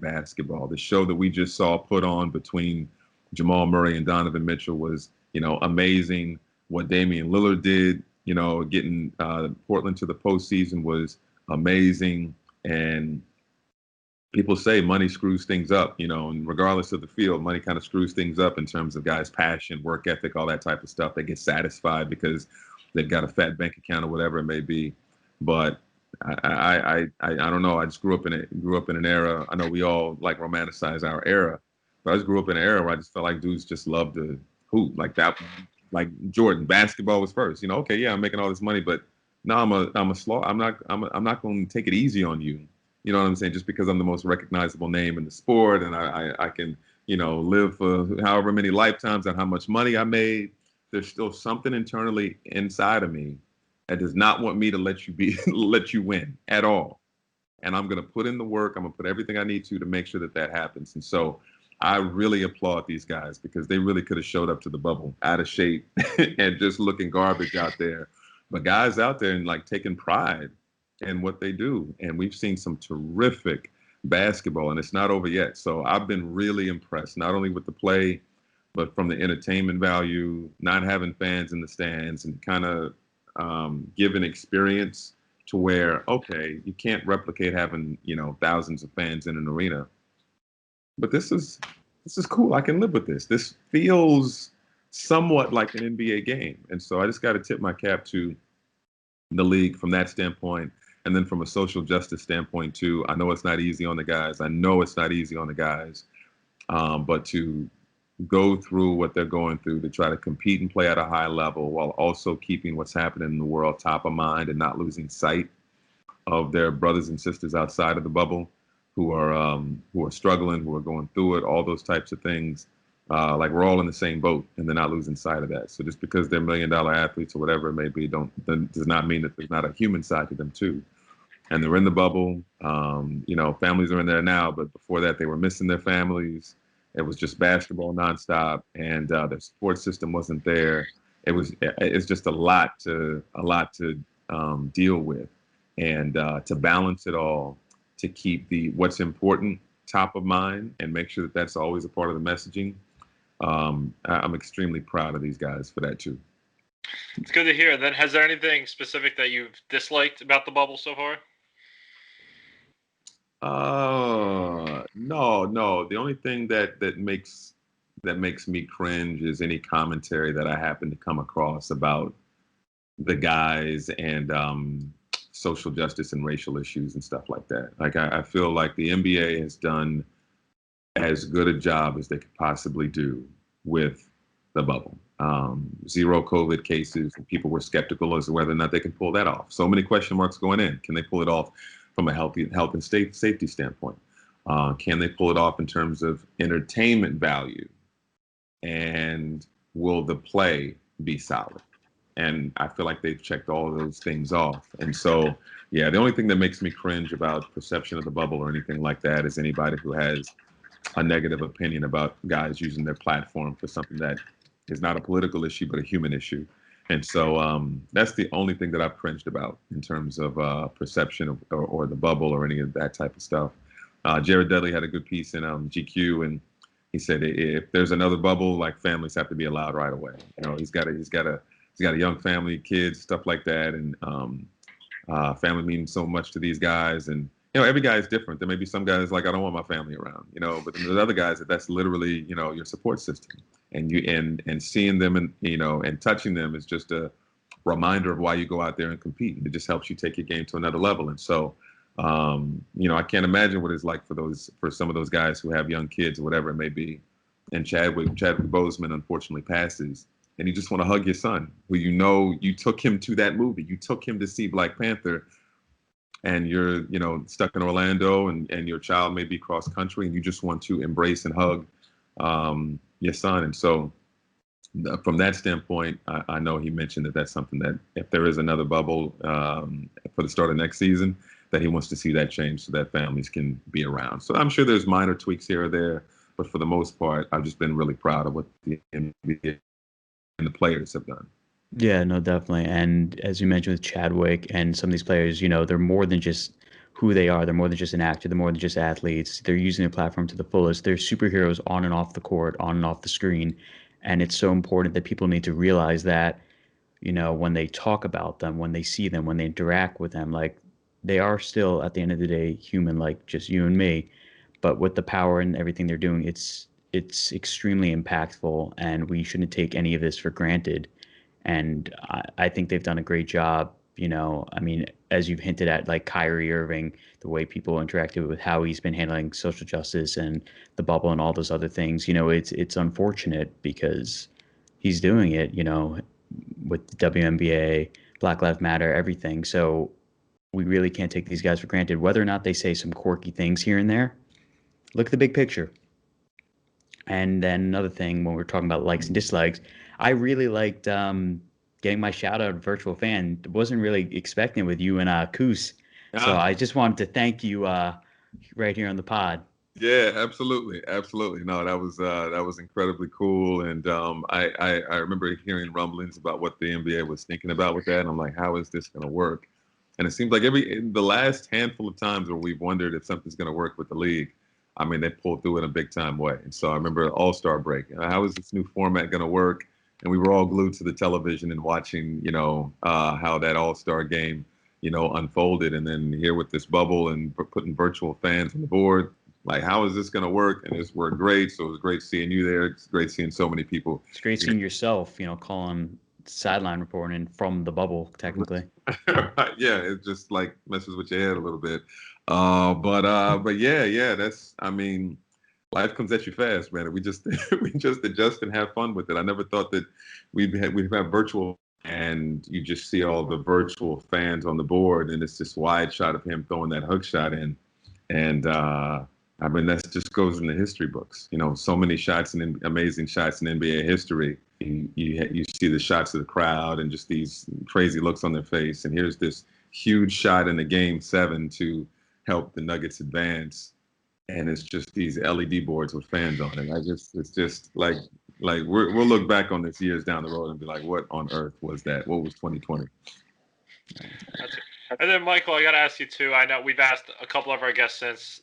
basketball. The show that we just saw put on between Jamal Murray and Donovan Mitchell was, amazing. What Damian Lillard did, getting Portland to the postseason was amazing. And people say money screws things up, and regardless of the field, money kind of screws things up in terms of guys' passion, work ethic, all that type of stuff. They get satisfied because they've got a fat bank account or whatever it may be. But I don't know. I just grew up in an era. I know we all like romanticize our era, but I just grew up in an era where I just felt like dudes just loved to hoop like that. Like Jordan, basketball was first. Okay, yeah, I'm making all this money, but no, I'm not going to take it easy on you. You know what I'm saying? Just because I'm the most recognizable name in the sport, and I can live for however many lifetimes and how much money I made. There's still something internally inside of me that does not want me to let you win at all. And I'm going to put in the work. I'm going to put everything I need to make sure that happens. And so I really applaud these guys because they really could have showed up to the bubble out of shape and just looking garbage out there. But guys out there and like taking pride in what they do. And we've seen some terrific basketball, and it's not over yet. So I've been really impressed, not only with the play, but from the entertainment value, not having fans in the stands, and kind of give an experience to where, okay, you can't replicate having, thousands of fans in an arena. But this is cool. I can live with this. This feels somewhat like an NBA game. And so I just got to tip my cap to the league from that standpoint. And then from a social justice standpoint too, I know it's not easy on the guys. But to go through what they're going through to try to compete and play at a high level while also keeping what's happening in the world top of mind and not losing sight of their brothers and sisters outside of the bubble who are struggling, who are going through it, all those types of things. Like we're all in the same boat, and they're not losing sight of that. So just because they're $1 million athletes or whatever it may be, does not mean that there's not a human side to them too. And they're in the bubble. Families are in there now, but before that, they were missing their families. It was just basketball nonstop, and their support system wasn't there. It's just a lot to deal with, and to balance it all, to keep what's important top of mind, and make sure that that's always a part of the messaging. I'm extremely proud of these guys for that too. It's good to hear. Then, has there anything specific that you've disliked about the bubble so far? No. The only thing that makes me cringe is any commentary that I happen to come across about the guys and social justice and racial issues and stuff like that. Like I feel like the NBA has done as good a job as they could possibly do with the bubble. Zero COVID cases. People were skeptical as to whether or not they can pull that off. So many question marks going in. Can they pull it off from a health and safety standpoint? Can they pull it off in terms of entertainment value? And will the play be solid? And I feel like they've checked all of those things off. And so, yeah, the only thing that makes me cringe about perception of the bubble or anything like that is anybody who has a negative opinion about guys using their platform for something that is not a political issue, but a human issue. And so that's the only thing that I've cringed about in terms of perception of, or the bubble or any of that type of stuff. Jared Dudley had a good piece in GQ, and he said if there's another bubble, like families have to be allowed right away. You know, he's got a young family, kids, stuff like that, and family means so much to these guys. And you know, every guy is different. There may be some guys like I don't want my family around, you know, but then there's other guys that's literally, you know, your support system, and and seeing them and you know and touching them is just a reminder of why you go out there and compete. It just helps you take your game to another level. And so, you know, I can't imagine what it's like for some of those guys who have young kids or whatever it may be. And Chadwick Boseman unfortunately passes, and you just want to hug your son, who you know you took him to that movie, you took him to see Black Panther, and you're, you know, stuck in Orlando, and your child may be cross country, and you just want to embrace and hug your son. And so from that standpoint, I know he mentioned that that's something that if there is another bubble for the start of next season, that he wants to see that change so that families can be around. So I'm sure there's minor tweaks here or there, but for the most part, I've just been really proud of what the NBA and the players have done. Yeah, no, definitely. And as you mentioned with Chadwick and some of these players, you know, they're more than just who they are. They're more than just an actor. They're more than just athletes. They're using their platform to the fullest. They're superheroes on and off the court, on and off the screen. And it's so important that people need to realize that, you know, when they talk about them, when they see them, when they interact with them, like they are still at the end of the day human, like just you and me. But with the power and everything they're doing, it's extremely impactful, and we shouldn't take any of this for granted. And I think they've done a great job. You know, I mean, as you've hinted at, like Kyrie Irving, the way people interacted with how he's been handling social justice and the bubble and all those other things. You know, it's unfortunate because he's doing it, you know, with the WNBA, Black Lives Matter, everything. So we really can't take these guys for granted, whether or not they say some quirky things here and there. Look at the big picture. And then another thing, when we're talking about likes and dislikes, I really liked getting my shout out virtual fan. Wasn't really expecting it with you and Koos. So I just wanted to thank you right here on the pod. Yeah, absolutely, absolutely. No, that was incredibly cool, and I remember hearing rumblings about what the NBA was thinking about with that, and I'm like, how is this going to work? And it seems like the last handful of times where we've wondered if something's going to work with the league, I mean, they pulled through in a big time way. And so I remember All-Star break. How is this new format going to work? And we were all glued to the television and watching, you know, how that All-Star game, you know, unfolded. And then here with this bubble and putting virtual fans on the board, like, how is this going to work? And it's worked great. So it was great seeing you there. It's great seeing so many people. It's great seeing yourself, you know, calling sideline reporting from the bubble, technically. Yeah, it just like messes with your head a little bit. But yeah, that's, I mean, life comes at you fast, man. We just adjust and have fun with it. I never thought that we'd have virtual, and you just see all the virtual fans on the board, and it's this wide shot of him throwing that hook shot in, and I mean, that just goes in the history books. You know, so many shots and amazing shots in NBA history. You see the shots of the crowd and just these crazy looks on their face, and here's this huge shot in the Game 7 to help the Nuggets advance, and it's just these LED boards with fans on it. It's just like we'll look back on this years down the road and be like, what on earth was that? What was 2020? And then, Michael, I got to ask you too. I know we've asked a couple of our guests since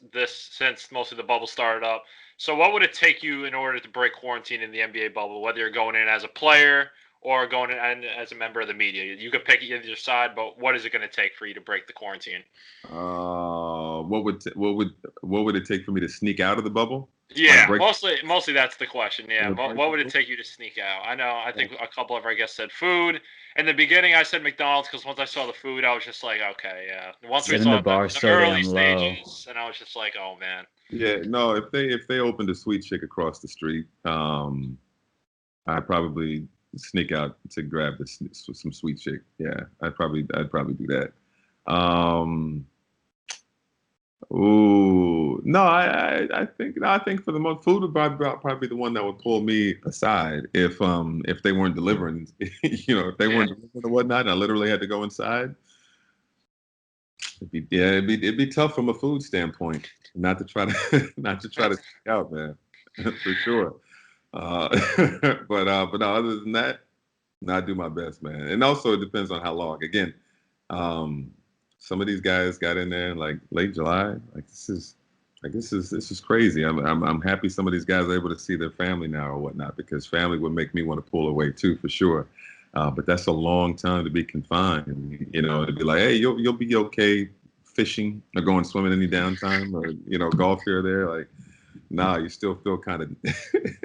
most of the bubble started up. So, what would it take you in order to break quarantine in the NBA bubble? Whether you're going in as a player or going in as a member of the media, you could pick either side. But what is it going to take for you to break the quarantine? What would it take for me to sneak out of the bubble? Yeah, mostly that's the question. Yeah, what would it take you to sneak out? I think a couple of our guests said food. In the beginning, I said McDonald's because once I saw the food, I was just like, okay, yeah. Once we saw the early stages, and I was just like, oh man. Yeah, no. If they opened a sweet chick across the street, I'd probably sneak out to grab some sweet chick. Yeah, I'd probably do that. Ooh, no, I think for the most, food would probably be the one that would pull me aside if they weren't delivering, if they weren't delivering or whatnot, and I literally had to go inside. It'd be tough from a food standpoint, not to try to stick out, man, for sure. Uh, but no, other than that, no, I do my best, man. And also it depends on how long. Again, um, some of these guys got in there in like late July. This is crazy. I'm happy some of these guys are able to see their family now or whatnot, because family would make me want to pull away too, for sure. But that's a long time to be confined. To be like, hey, you'll be okay fishing or going swimming any downtime, or golf here or there. Like, nah, you still feel kind of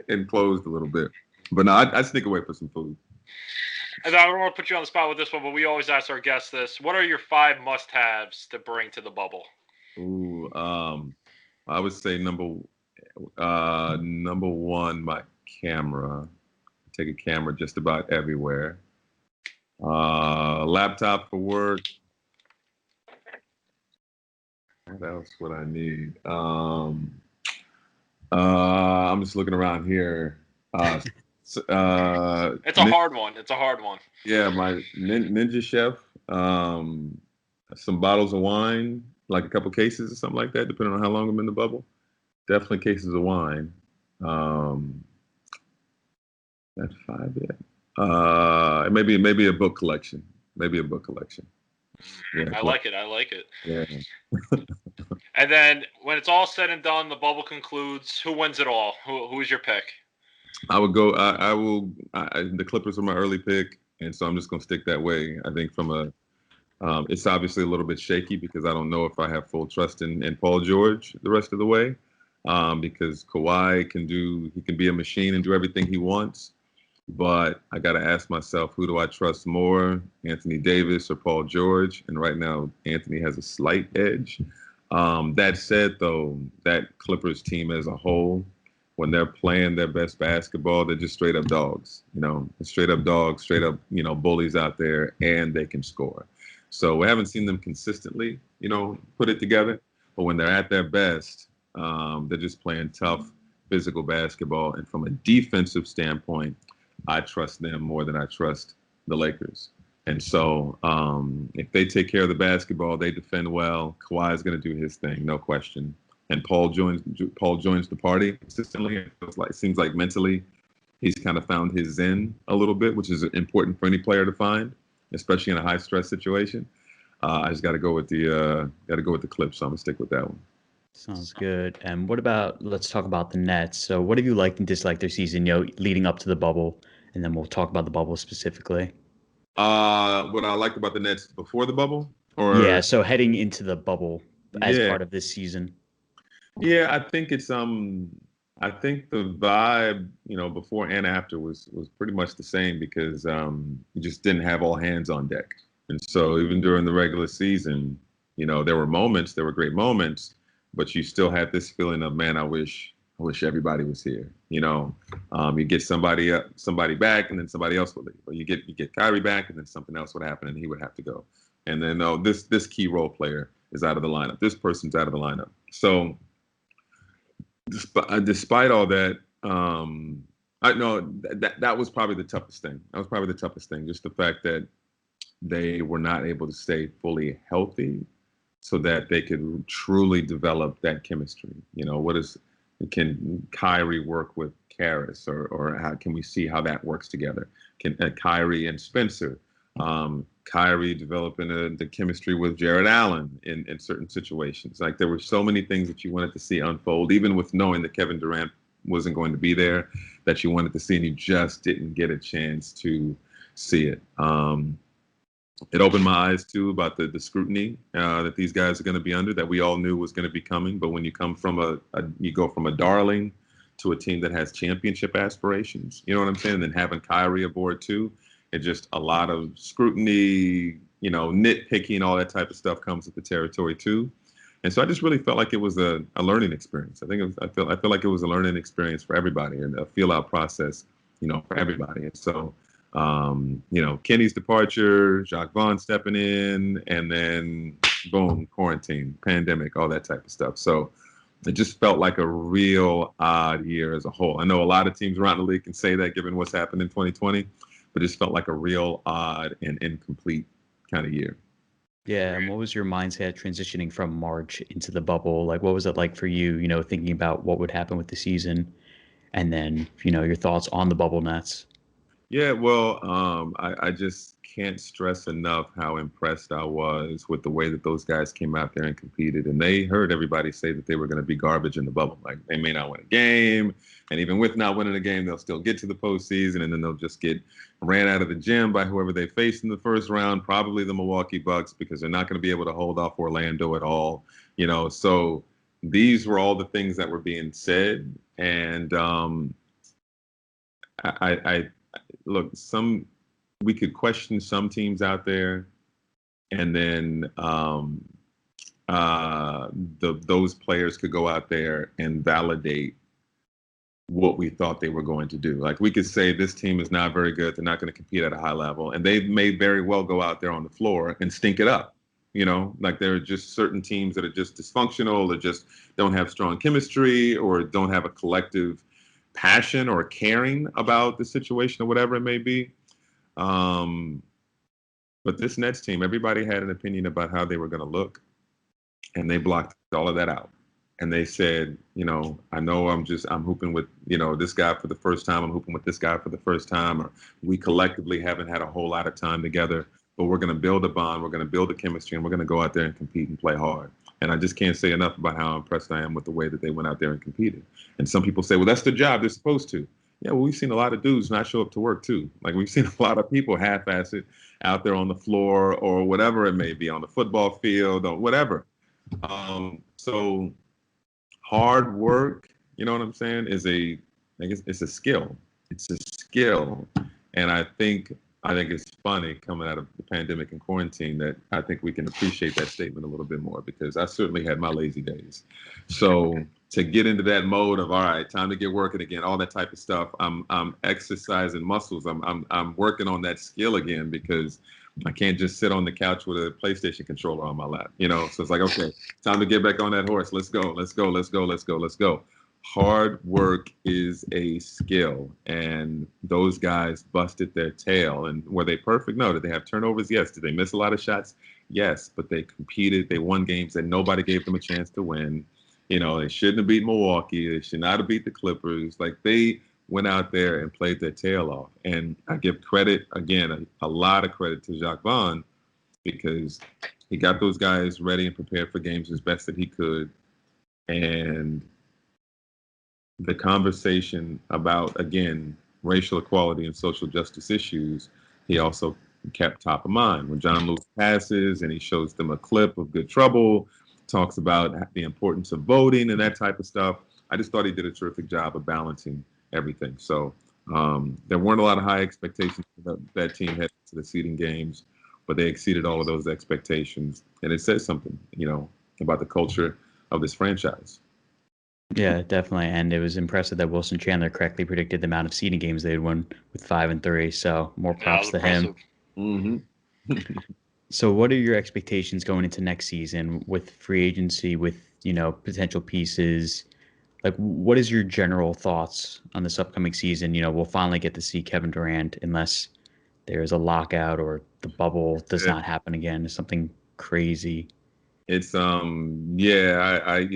enclosed a little bit. But no, I'd sneak away for some food. And I don't want to put you on the spot with this one, but we always ask our guests this: what are your 5 must-haves to bring to the bubble? Ooh, I would say number one, my camera. Take a camera just about everywhere. Laptop for work. What else would I need? I'm just looking around here. It's a hard one. It's a hard one. Yeah, my Ninja Chef. Some bottles of wine, like a couple cases or something like that, depending on how long I'm in the bubble. Definitely cases of wine. That's 5 yet. Maybe a book collection. Yeah, I like it. Yeah. And then when it's all said and done, the bubble concludes. Who wins it all? Who's your pick? I would go. I will. The Clippers are my early pick, and so I'm just going to stick that way. I think it's obviously a little bit shaky because I don't know if I have full trust in Paul George the rest of the way, because Kawhi can be a machine and do everything he wants. But I got to ask myself, who do I trust more, Anthony Davis or Paul George? And right now, Anthony has a slight edge. That said, though, that Clippers team as a whole, when they're playing their best basketball, they're just straight up dogs. Straight up dogs, straight up, bullies out there, and they can score. So we haven't seen them consistently, put it together. But when they're at their best, they're just playing tough, physical basketball. And from a defensive standpoint, I trust them more than I trust the Lakers. And so if they take care of the basketball, they defend well, Kawhi is going to do his thing, no question. And Paul joins the party consistently. It seems like mentally he's kind of found his zen a little bit, which is important for any player to find, especially in a high stress situation. I just got to go with the Clips, so I'm gonna stick with that one. Sounds good. And let's talk about the Nets. So what have you liked and disliked their season, leading up to the bubble? And then we'll talk about the bubble specifically. What I liked about the Nets before the bubble? Yeah, so heading into the bubble as part of this season. Yeah, I think I think the vibe, before and after was pretty much the same, because you just didn't have all hands on deck. And so even during the regular season, there were great moments, but you still had this feeling of, man, I wish everybody was here. You get somebody back, and then somebody else would leave. Or you get Kyrie back, and then something else would happen, and he would have to go. And then this key role player is out of the lineup. This person's out of the lineup. So despite all that, I know that was probably the toughest thing. Just the fact that they were not able to stay fully healthy, so that they could truly develop that chemistry. Can Kyrie work with Karis, or how can we see how that works together? Can Kyrie and Spencer, Kyrie developing the chemistry with Jared Allen in certain situations? Like, there were so many things that you wanted to see unfold, even with knowing that Kevin Durant wasn't going to be there, that you wanted to see, and you just didn't get a chance to see it. It opened my eyes too about the scrutiny that these guys are going to be under, that we all knew was going to be coming. But when you come from you go from a darling to a team that has championship aspirations, you know what I'm saying? And then having Kyrie aboard too, it just a lot of scrutiny, nitpicking, all that type of stuff comes with the territory too. And so I just really felt like it was a learning experience. I feel like it was a learning experience for everybody, and a feel out process for everybody. And so, Kenny's departure, Jacques Vaughn stepping in, and then boom, quarantine, pandemic, all that type of stuff. So it just felt like a real odd year as a whole. I know a lot of teams around the league can say that given what's happened in 2020, but it just felt like a real odd and incomplete kind of year. Yeah, and what was your mindset transitioning from March into the bubble? Like, what was it like for you, thinking about what would happen with the season and then, your thoughts on the bubble Nets? Yeah, well, I just can't stress enough how impressed I was with the way that those guys came out there and competed. And they heard everybody say that they were going to be garbage in the bubble. Like, they may not win a game, and even with not winning a game, they'll still get to the postseason, and then they'll just get ran out of the gym by whoever they faced in the first round, probably the Milwaukee Bucks, because they're not going to be able to hold off Orlando at all. So these were all the things that were being said. And I look, we could question some teams out there, and then those players could go out there and validate what we thought they were going to do. Like, we could say this team is not very good, they're not going to compete at a high level, and they may very well go out there on the floor and stink it up. Like, there are just certain teams that are just dysfunctional, or just don't have strong chemistry, or don't have a collective passion or caring about the situation, or whatever it may be. But this Nets team, everybody had an opinion about how they were going to look, and they blocked all of that out. And they said, I know I'm hooping with, this guy for the first time. I'm hooping with this guy for the first time, or we collectively haven't had a whole lot of time together, but we're going to build a bond. We're going to build a chemistry, and we're going to go out there and compete and play hard. And I just can't say enough about how impressed I am with the way that they went out there and competed. And some people say, well, that's the job, they're supposed to. Yeah, well, we've seen a lot of dudes not show up to work too. Like, we've seen a lot of people half-ass it out there on the floor, or whatever it may be, on the football field or whatever. So hard work, you know what I'm saying, it's a skill. It's a skill. And I think it's funny coming out of the pandemic and quarantine that I think we can appreciate that statement a little bit more, because I certainly had my lazy days. So to get into that mode of, all right, time to get working again, all that type of stuff, I'm exercising muscles. I'm working on that skill again, because I can't just sit on the couch with a PlayStation controller on my lap, So it's like, okay, time to get back on that horse. Let's go. Hard work is a skill, and those guys busted their tail. And were they perfect? No. Did they have turnovers? Yes. Did they miss a lot of shots? Yes. But they competed. They won games that nobody gave them a chance to win. They shouldn't have beat Milwaukee. They should not have beat the Clippers. Like, they went out there and played their tail off. And I give credit, again, a lot of credit to Jacques Vaughn, because he got those guys ready and prepared for games as best that he could. And the conversation about, again, racial equality and social justice issues, he also kept top of mind. When John Lewis passes and he shows them a clip of Good Trouble, talks about the importance of voting and that type of stuff, I just thought he did a terrific job of balancing everything. So there weren't a lot of high expectations that team headed to the seeding games, but they exceeded all of those expectations. And it says something, about the culture of this franchise. Yeah, definitely. And it was impressive that Wilson Chandler correctly predicted the amount of seeding games they'd won with 5 and 3. So more props to him. Mm-hmm. So what are your expectations going into next season with free agency, with, potential pieces? Like, what is your general thoughts on this upcoming season? We'll finally get to see Kevin Durant, unless there's a lockout or the bubble does not happen again. It's something crazy. It's yeah, I'm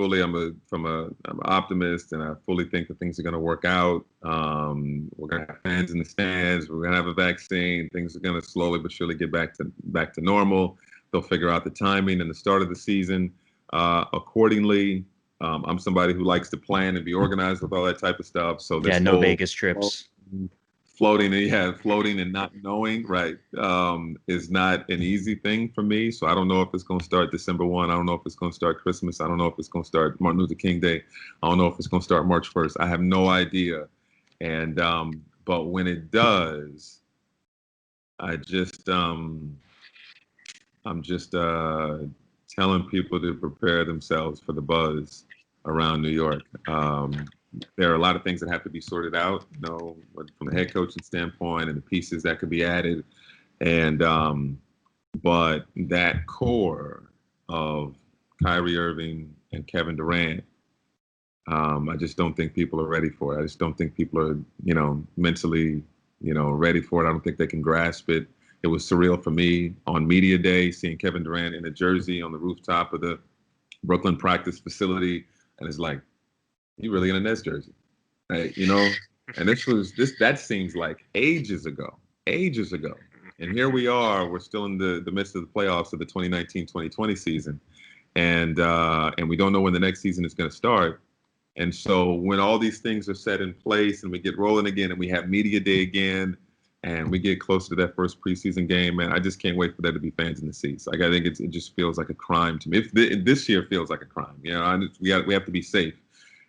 an optimist, and I fully think that things are going to work out. We're going to have fans in the stands. We're going to have a vaccine. Things are going to slowly but surely get back to normal. They'll figure out the timing and the start of the season accordingly. I'm somebody who likes to plan and be organized with all that type of stuff. So this no Vegas trips. Floating and not knowing, right, is not an easy thing for me. So I don't know if it's going to start December 1. I don't know if it's going to start Christmas. I don't know if it's going to start Martin Luther King Day. I don't know if it's going to start March 1st. I have no idea. And but when it does, I'm just telling people to prepare themselves for the buzz around New York. there are a lot of things that have to be sorted out, from the head coaching standpoint and the pieces that could be added. And but that core of Kyrie Irving and Kevin Durant, I just don't think people are ready for it. I just don't think people are, mentally, ready for it. I don't think they can grasp it. It was surreal for me on media day, seeing Kevin Durant in a jersey on the rooftop of the Brooklyn practice facility. And it's like, you really in a Nets jersey, right? And that seems like ages ago. And here we are, we're still in the midst of the playoffs of the 2019-2020 season. And we don't know when the next season is going to start. And so when all these things are set in place and we get rolling again and we have media day again and we get closer to that first preseason game, man, I just can't wait for there to be fans in the seats. Like, I think it just feels like a crime to me. This year feels like a crime. We have to be safe.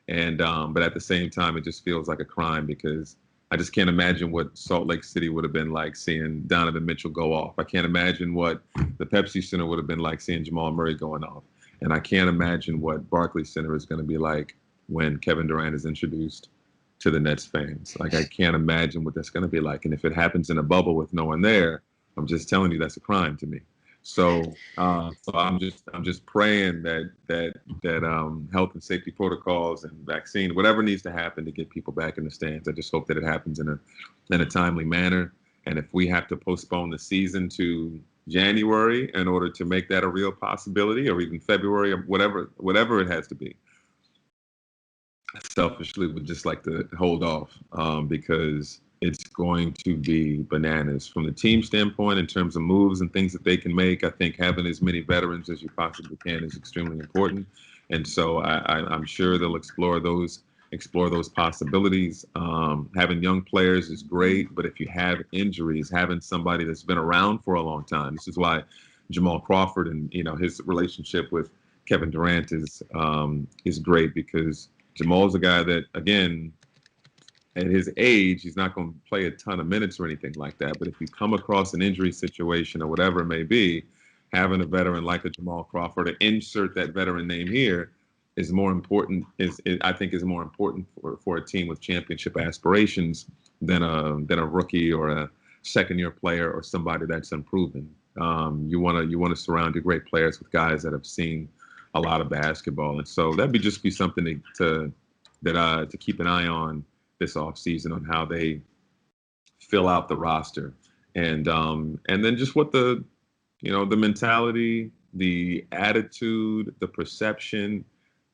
And but at the same time, it just feels like a crime because I just can't imagine what Salt Lake City would have been like seeing Donovan Mitchell go off. I can't imagine what the Pepsi Center would have been like seeing Jamal Murray going off. And I can't imagine what Barclays Center is going to be like when Kevin Durant is introduced to the Nets fans. Like, I can't imagine what that's going to be like. And if it happens in a bubble with no one there, I'm just telling you, that's a crime to me. So I'm just praying that health and safety protocols and vaccine, whatever needs to happen to get people back in the stands. I just hope that it happens in a timely manner. And if we have to postpone the season to January in order to make that a real possibility, or even February, or whatever it has to be, I selfishly would just like to hold off because it's going to be bananas from the team standpoint in terms of moves and things that they can make. I think having as many veterans as you possibly can is extremely important. And so I'm sure they'll explore those possibilities. Having young players is great, but if you have injuries, having somebody that's been around for a long time, this is why Jamal Crawford and his relationship with Kevin Durant is great, because Jamal's a guy that, again, at his age, he's not going to play a ton of minutes or anything like that. But if you come across an injury situation or whatever it may be, having a veteran like a Jamal Crawford, to insert that veteran name here, is more important. I think is more important for a team with championship aspirations than a rookie or a second-year player or somebody that's unproven. You want to surround your great players with guys that have seen a lot of basketball, and so that'd just be something to keep an eye on this offseason, on how they fill out the roster, and then just what the mentality, the attitude, the perception.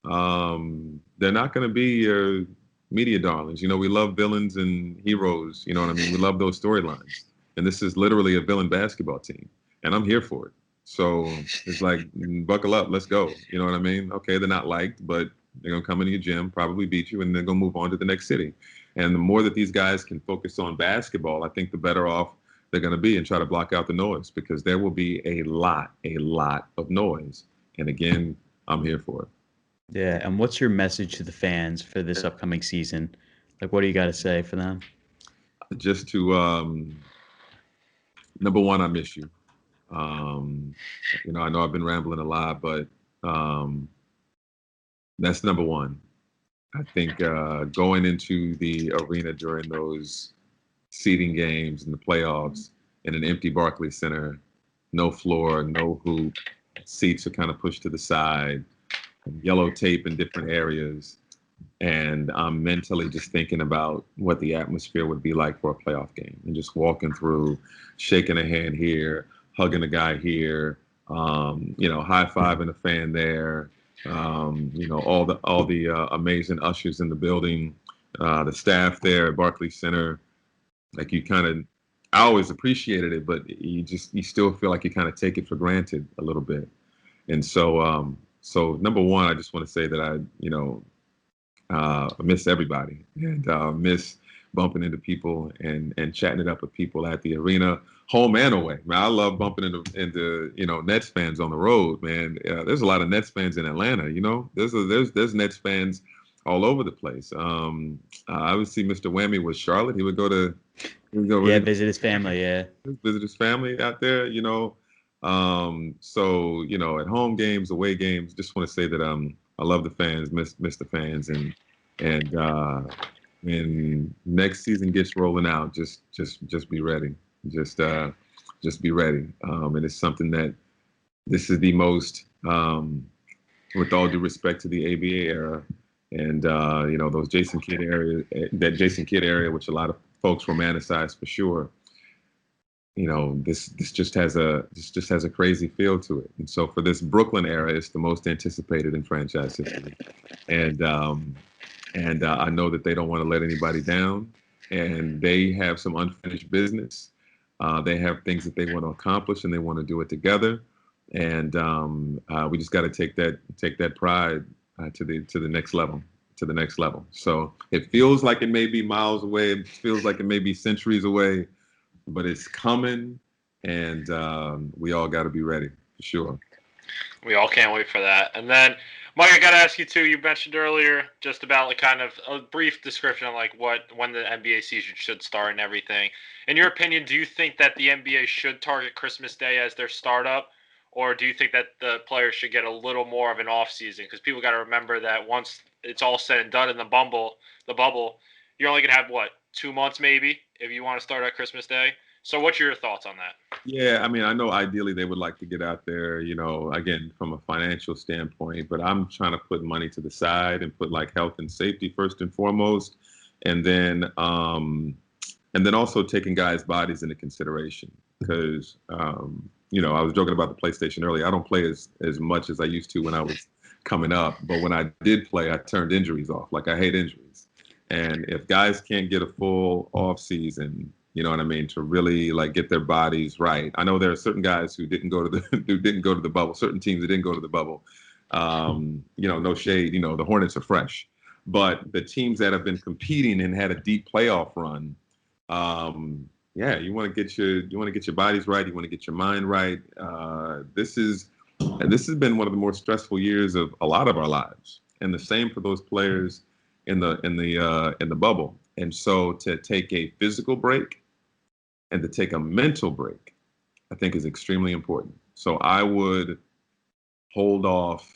They're not going to be your media darlings. We love villains and heroes. You know what I mean? We love those storylines, and this is literally a villain basketball team, and I'm here for it. So it's like, buckle up, let's go. You know what I mean? Okay, they're not liked, but they're going to come into your gym, probably beat you, and they're going to move on to the next city. And the more that these guys can focus on basketball, I think the better off they're going to be, and try to block out the noise, because there will be a lot of noise. And again, I'm here for it. Yeah, and what's your message to the fans for this upcoming season? Like, what do you got to say for them? Just to, number one, I miss you. I know I've been rambling a lot, but that's number one. I think going into the arena during those seeding games in the playoffs in an empty Barclays Center, no floor, no hoop, seats are kind of pushed to the side, yellow tape in different areas. And I'm mentally just thinking about what the atmosphere would be like for a playoff game, and just walking through, shaking a hand here, hugging a guy here, high-fiving a fan there, all the amazing ushers in the building, the staff there at Barclays Center. Like, I always appreciated it, but you still feel like you kind of take it for granted a little bit. And so number one, I just want to say that I miss everybody, and miss bumping into people and chatting it up with people at the arena, home and away. Man, I love bumping into Nets fans on the road, man. There's a lot of Nets fans in Atlanta. There's Nets fans all over the place. I would see Mr. Whammy with Charlotte. He would go visit his family. Yeah, visit his family out there. At home games, away games, just want to say that I love the fans, miss the fans, and And when next season gets rolling out, just be ready. Just be ready. And it's something that this is the most, with all due respect to the ABA era, and those that Jason Kidd area, which a lot of folks romanticize for sure. This just has a crazy feel to it. And so for this Brooklyn era, it's the most anticipated in franchise history. And I know that they don't want to let anybody down, and they have some unfinished business. They have things that they want to accomplish, and they want to do it together. And we just got to take that pride to the next level, So it feels like it may be miles away. It feels like it may be centuries away, but it's coming, and we all got to be ready for sure. We all can't wait for that. And then, Mike, I got to ask you too. You mentioned earlier just about like kind of a brief description of like when the NBA season should start and everything. In your opinion, do you think that the NBA should target Christmas Day as their startup, or do you think that the players should get a little more of an off season? Because people got to remember that once it's all said and done in the bubble, you're only gonna have 2 months maybe if you want to start at Christmas Day. So what's your thoughts on that? Yeah, I mean, I know ideally they would like to get out there, again, from a financial standpoint, but I'm trying to put money to the side and put like health and safety first and foremost. And then also taking guys' bodies into consideration because, I was joking about the PlayStation earlier. I don't play as much as I used to when I was coming up, but when I did play, I turned injuries off. Like I hate injuries. And if guys can't get a full off season, you know what I mean, to really like get their bodies right. I know there are certain guys who didn't go to the bubble, certain teams that didn't go to the bubble. No shade, the Hornets are fresh. But the teams that have been competing and had a deep playoff run, you want to get your bodies right, you want to get your mind right. This has been one of the more stressful years of a lot of our lives. And the same for those players in the bubble. And so to take a physical break and to take a mental break, I think is extremely important. So I would hold off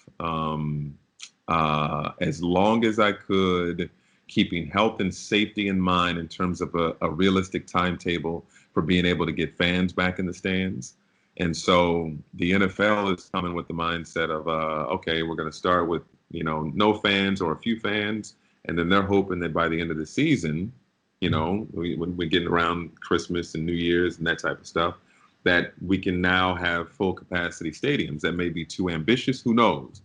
as long as I could, keeping health and safety in mind in terms of a realistic timetable for being able to get fans back in the stands. And so the NFL is coming with the mindset of, okay, we're going to start with, no fans or a few fans. And then they're hoping that by the end of the season, when we're getting around Christmas and New Year's and that type of stuff, that we can now have full capacity stadiums. That may be too ambitious, who knows?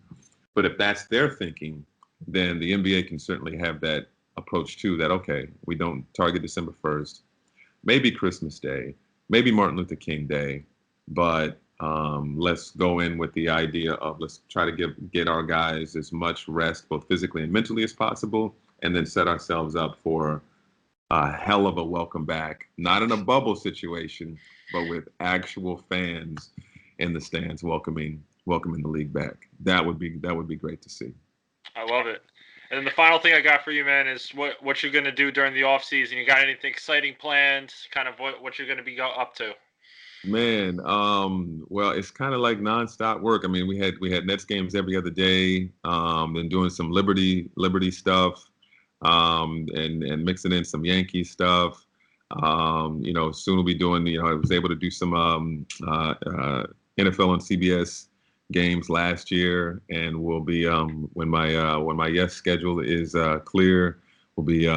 But if that's their thinking, then the NBA can certainly have that approach too, that, okay, we don't target December 1st, maybe Christmas Day, maybe Martin Luther King Day, but let's go in with the idea of let's try to get our guys as much rest, both physically and mentally as possible, and then set ourselves up for a hell of a welcome back, not in a bubble situation, but with actual fans in the stands welcoming the league back. That would be great to see. I love it. And then the final thing I got for you, man, is what you're going to do during the off season. You got anything exciting planned? Kind of what you're going to be up to? Man, well, it's kind of like nonstop work. I mean, we had Nets games every other day, and doing some Liberty stuff, and mixing in some Yankee stuff. Soon we'll be doing. I was able to do some NFL on CBS games last year, and we'll be when my yes schedule is clear, we'll be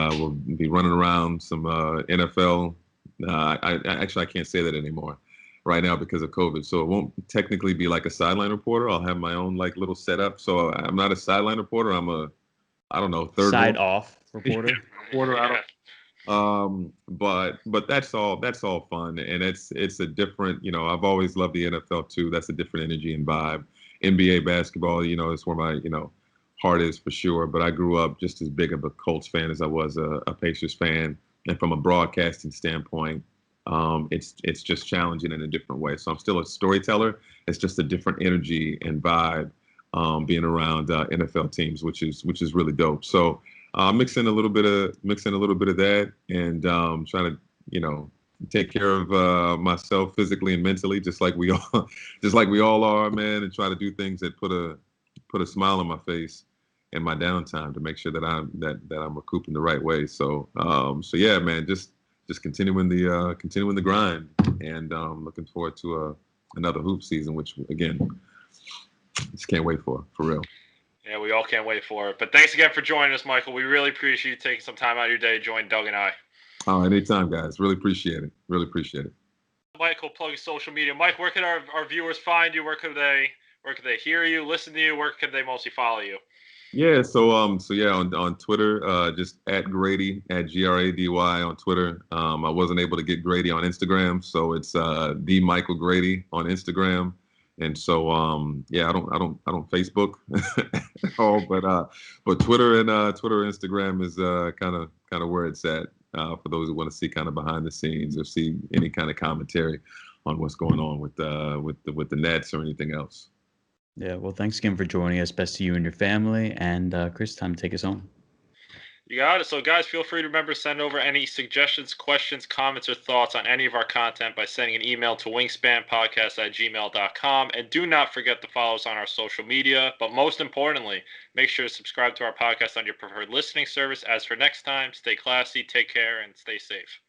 running around some NFL. I can't say that anymore right now because of COVID, so it won't technically be like a sideline reporter. I'll have my own like little setup. So I'm not a sideline reporter. I'm a, I don't know, third side off reporter. I don't. But that's all fun, and it's a different. I've always loved the NFL too. That's a different energy and vibe. NBA basketball, is where my heart is for sure. But I grew up just as big of a Colts fan as I was a Pacers fan, and from a broadcasting standpoint, it's just challenging in a different way. So I'm still a storyteller. It's just a different energy and vibe being around NFL teams, which is really dope. So mixing a little bit of that, and trying to take care of myself physically and mentally, just like we all are, man, and try to do things that put a smile on my face in my downtime to make sure that I'm recouping the right way. So yeah, man, just continuing the grind, and looking forward to another hoop season, which again, just can't wait for real. Yeah, we all can't wait for it. But thanks again for joining us, Michael. We really appreciate you taking some time out of your day to join Doug and I. Oh, anytime, guys. Really appreciate it. Really appreciate it. Michael, plug your social media. Mike, where can our viewers find you? Where could they hear you, listen to you? Where could they mostly follow you? Yeah, so yeah, on Twitter, just at Grady, at Grady on Twitter. I wasn't able to get Grady on Instagram, so it's the Michael Grady on Instagram. And so yeah, I don't Facebook at all, but Twitter and Instagram is kind of where it's at for those who want to see kind of behind the scenes or see any kind of commentary on what's going on with the Nets or anything else. Yeah, well, thanks again for joining us. Best to you and your family. And Chris, time to take us home. You got it. So, guys, feel free to remember to send over any suggestions, questions, comments, or thoughts on any of our content by sending an email to wingspanpodcast@gmail.com. And do not forget to follow us on our social media. But most importantly, make sure to subscribe to our podcast on your preferred listening service. As for next time, stay classy, take care, and stay safe.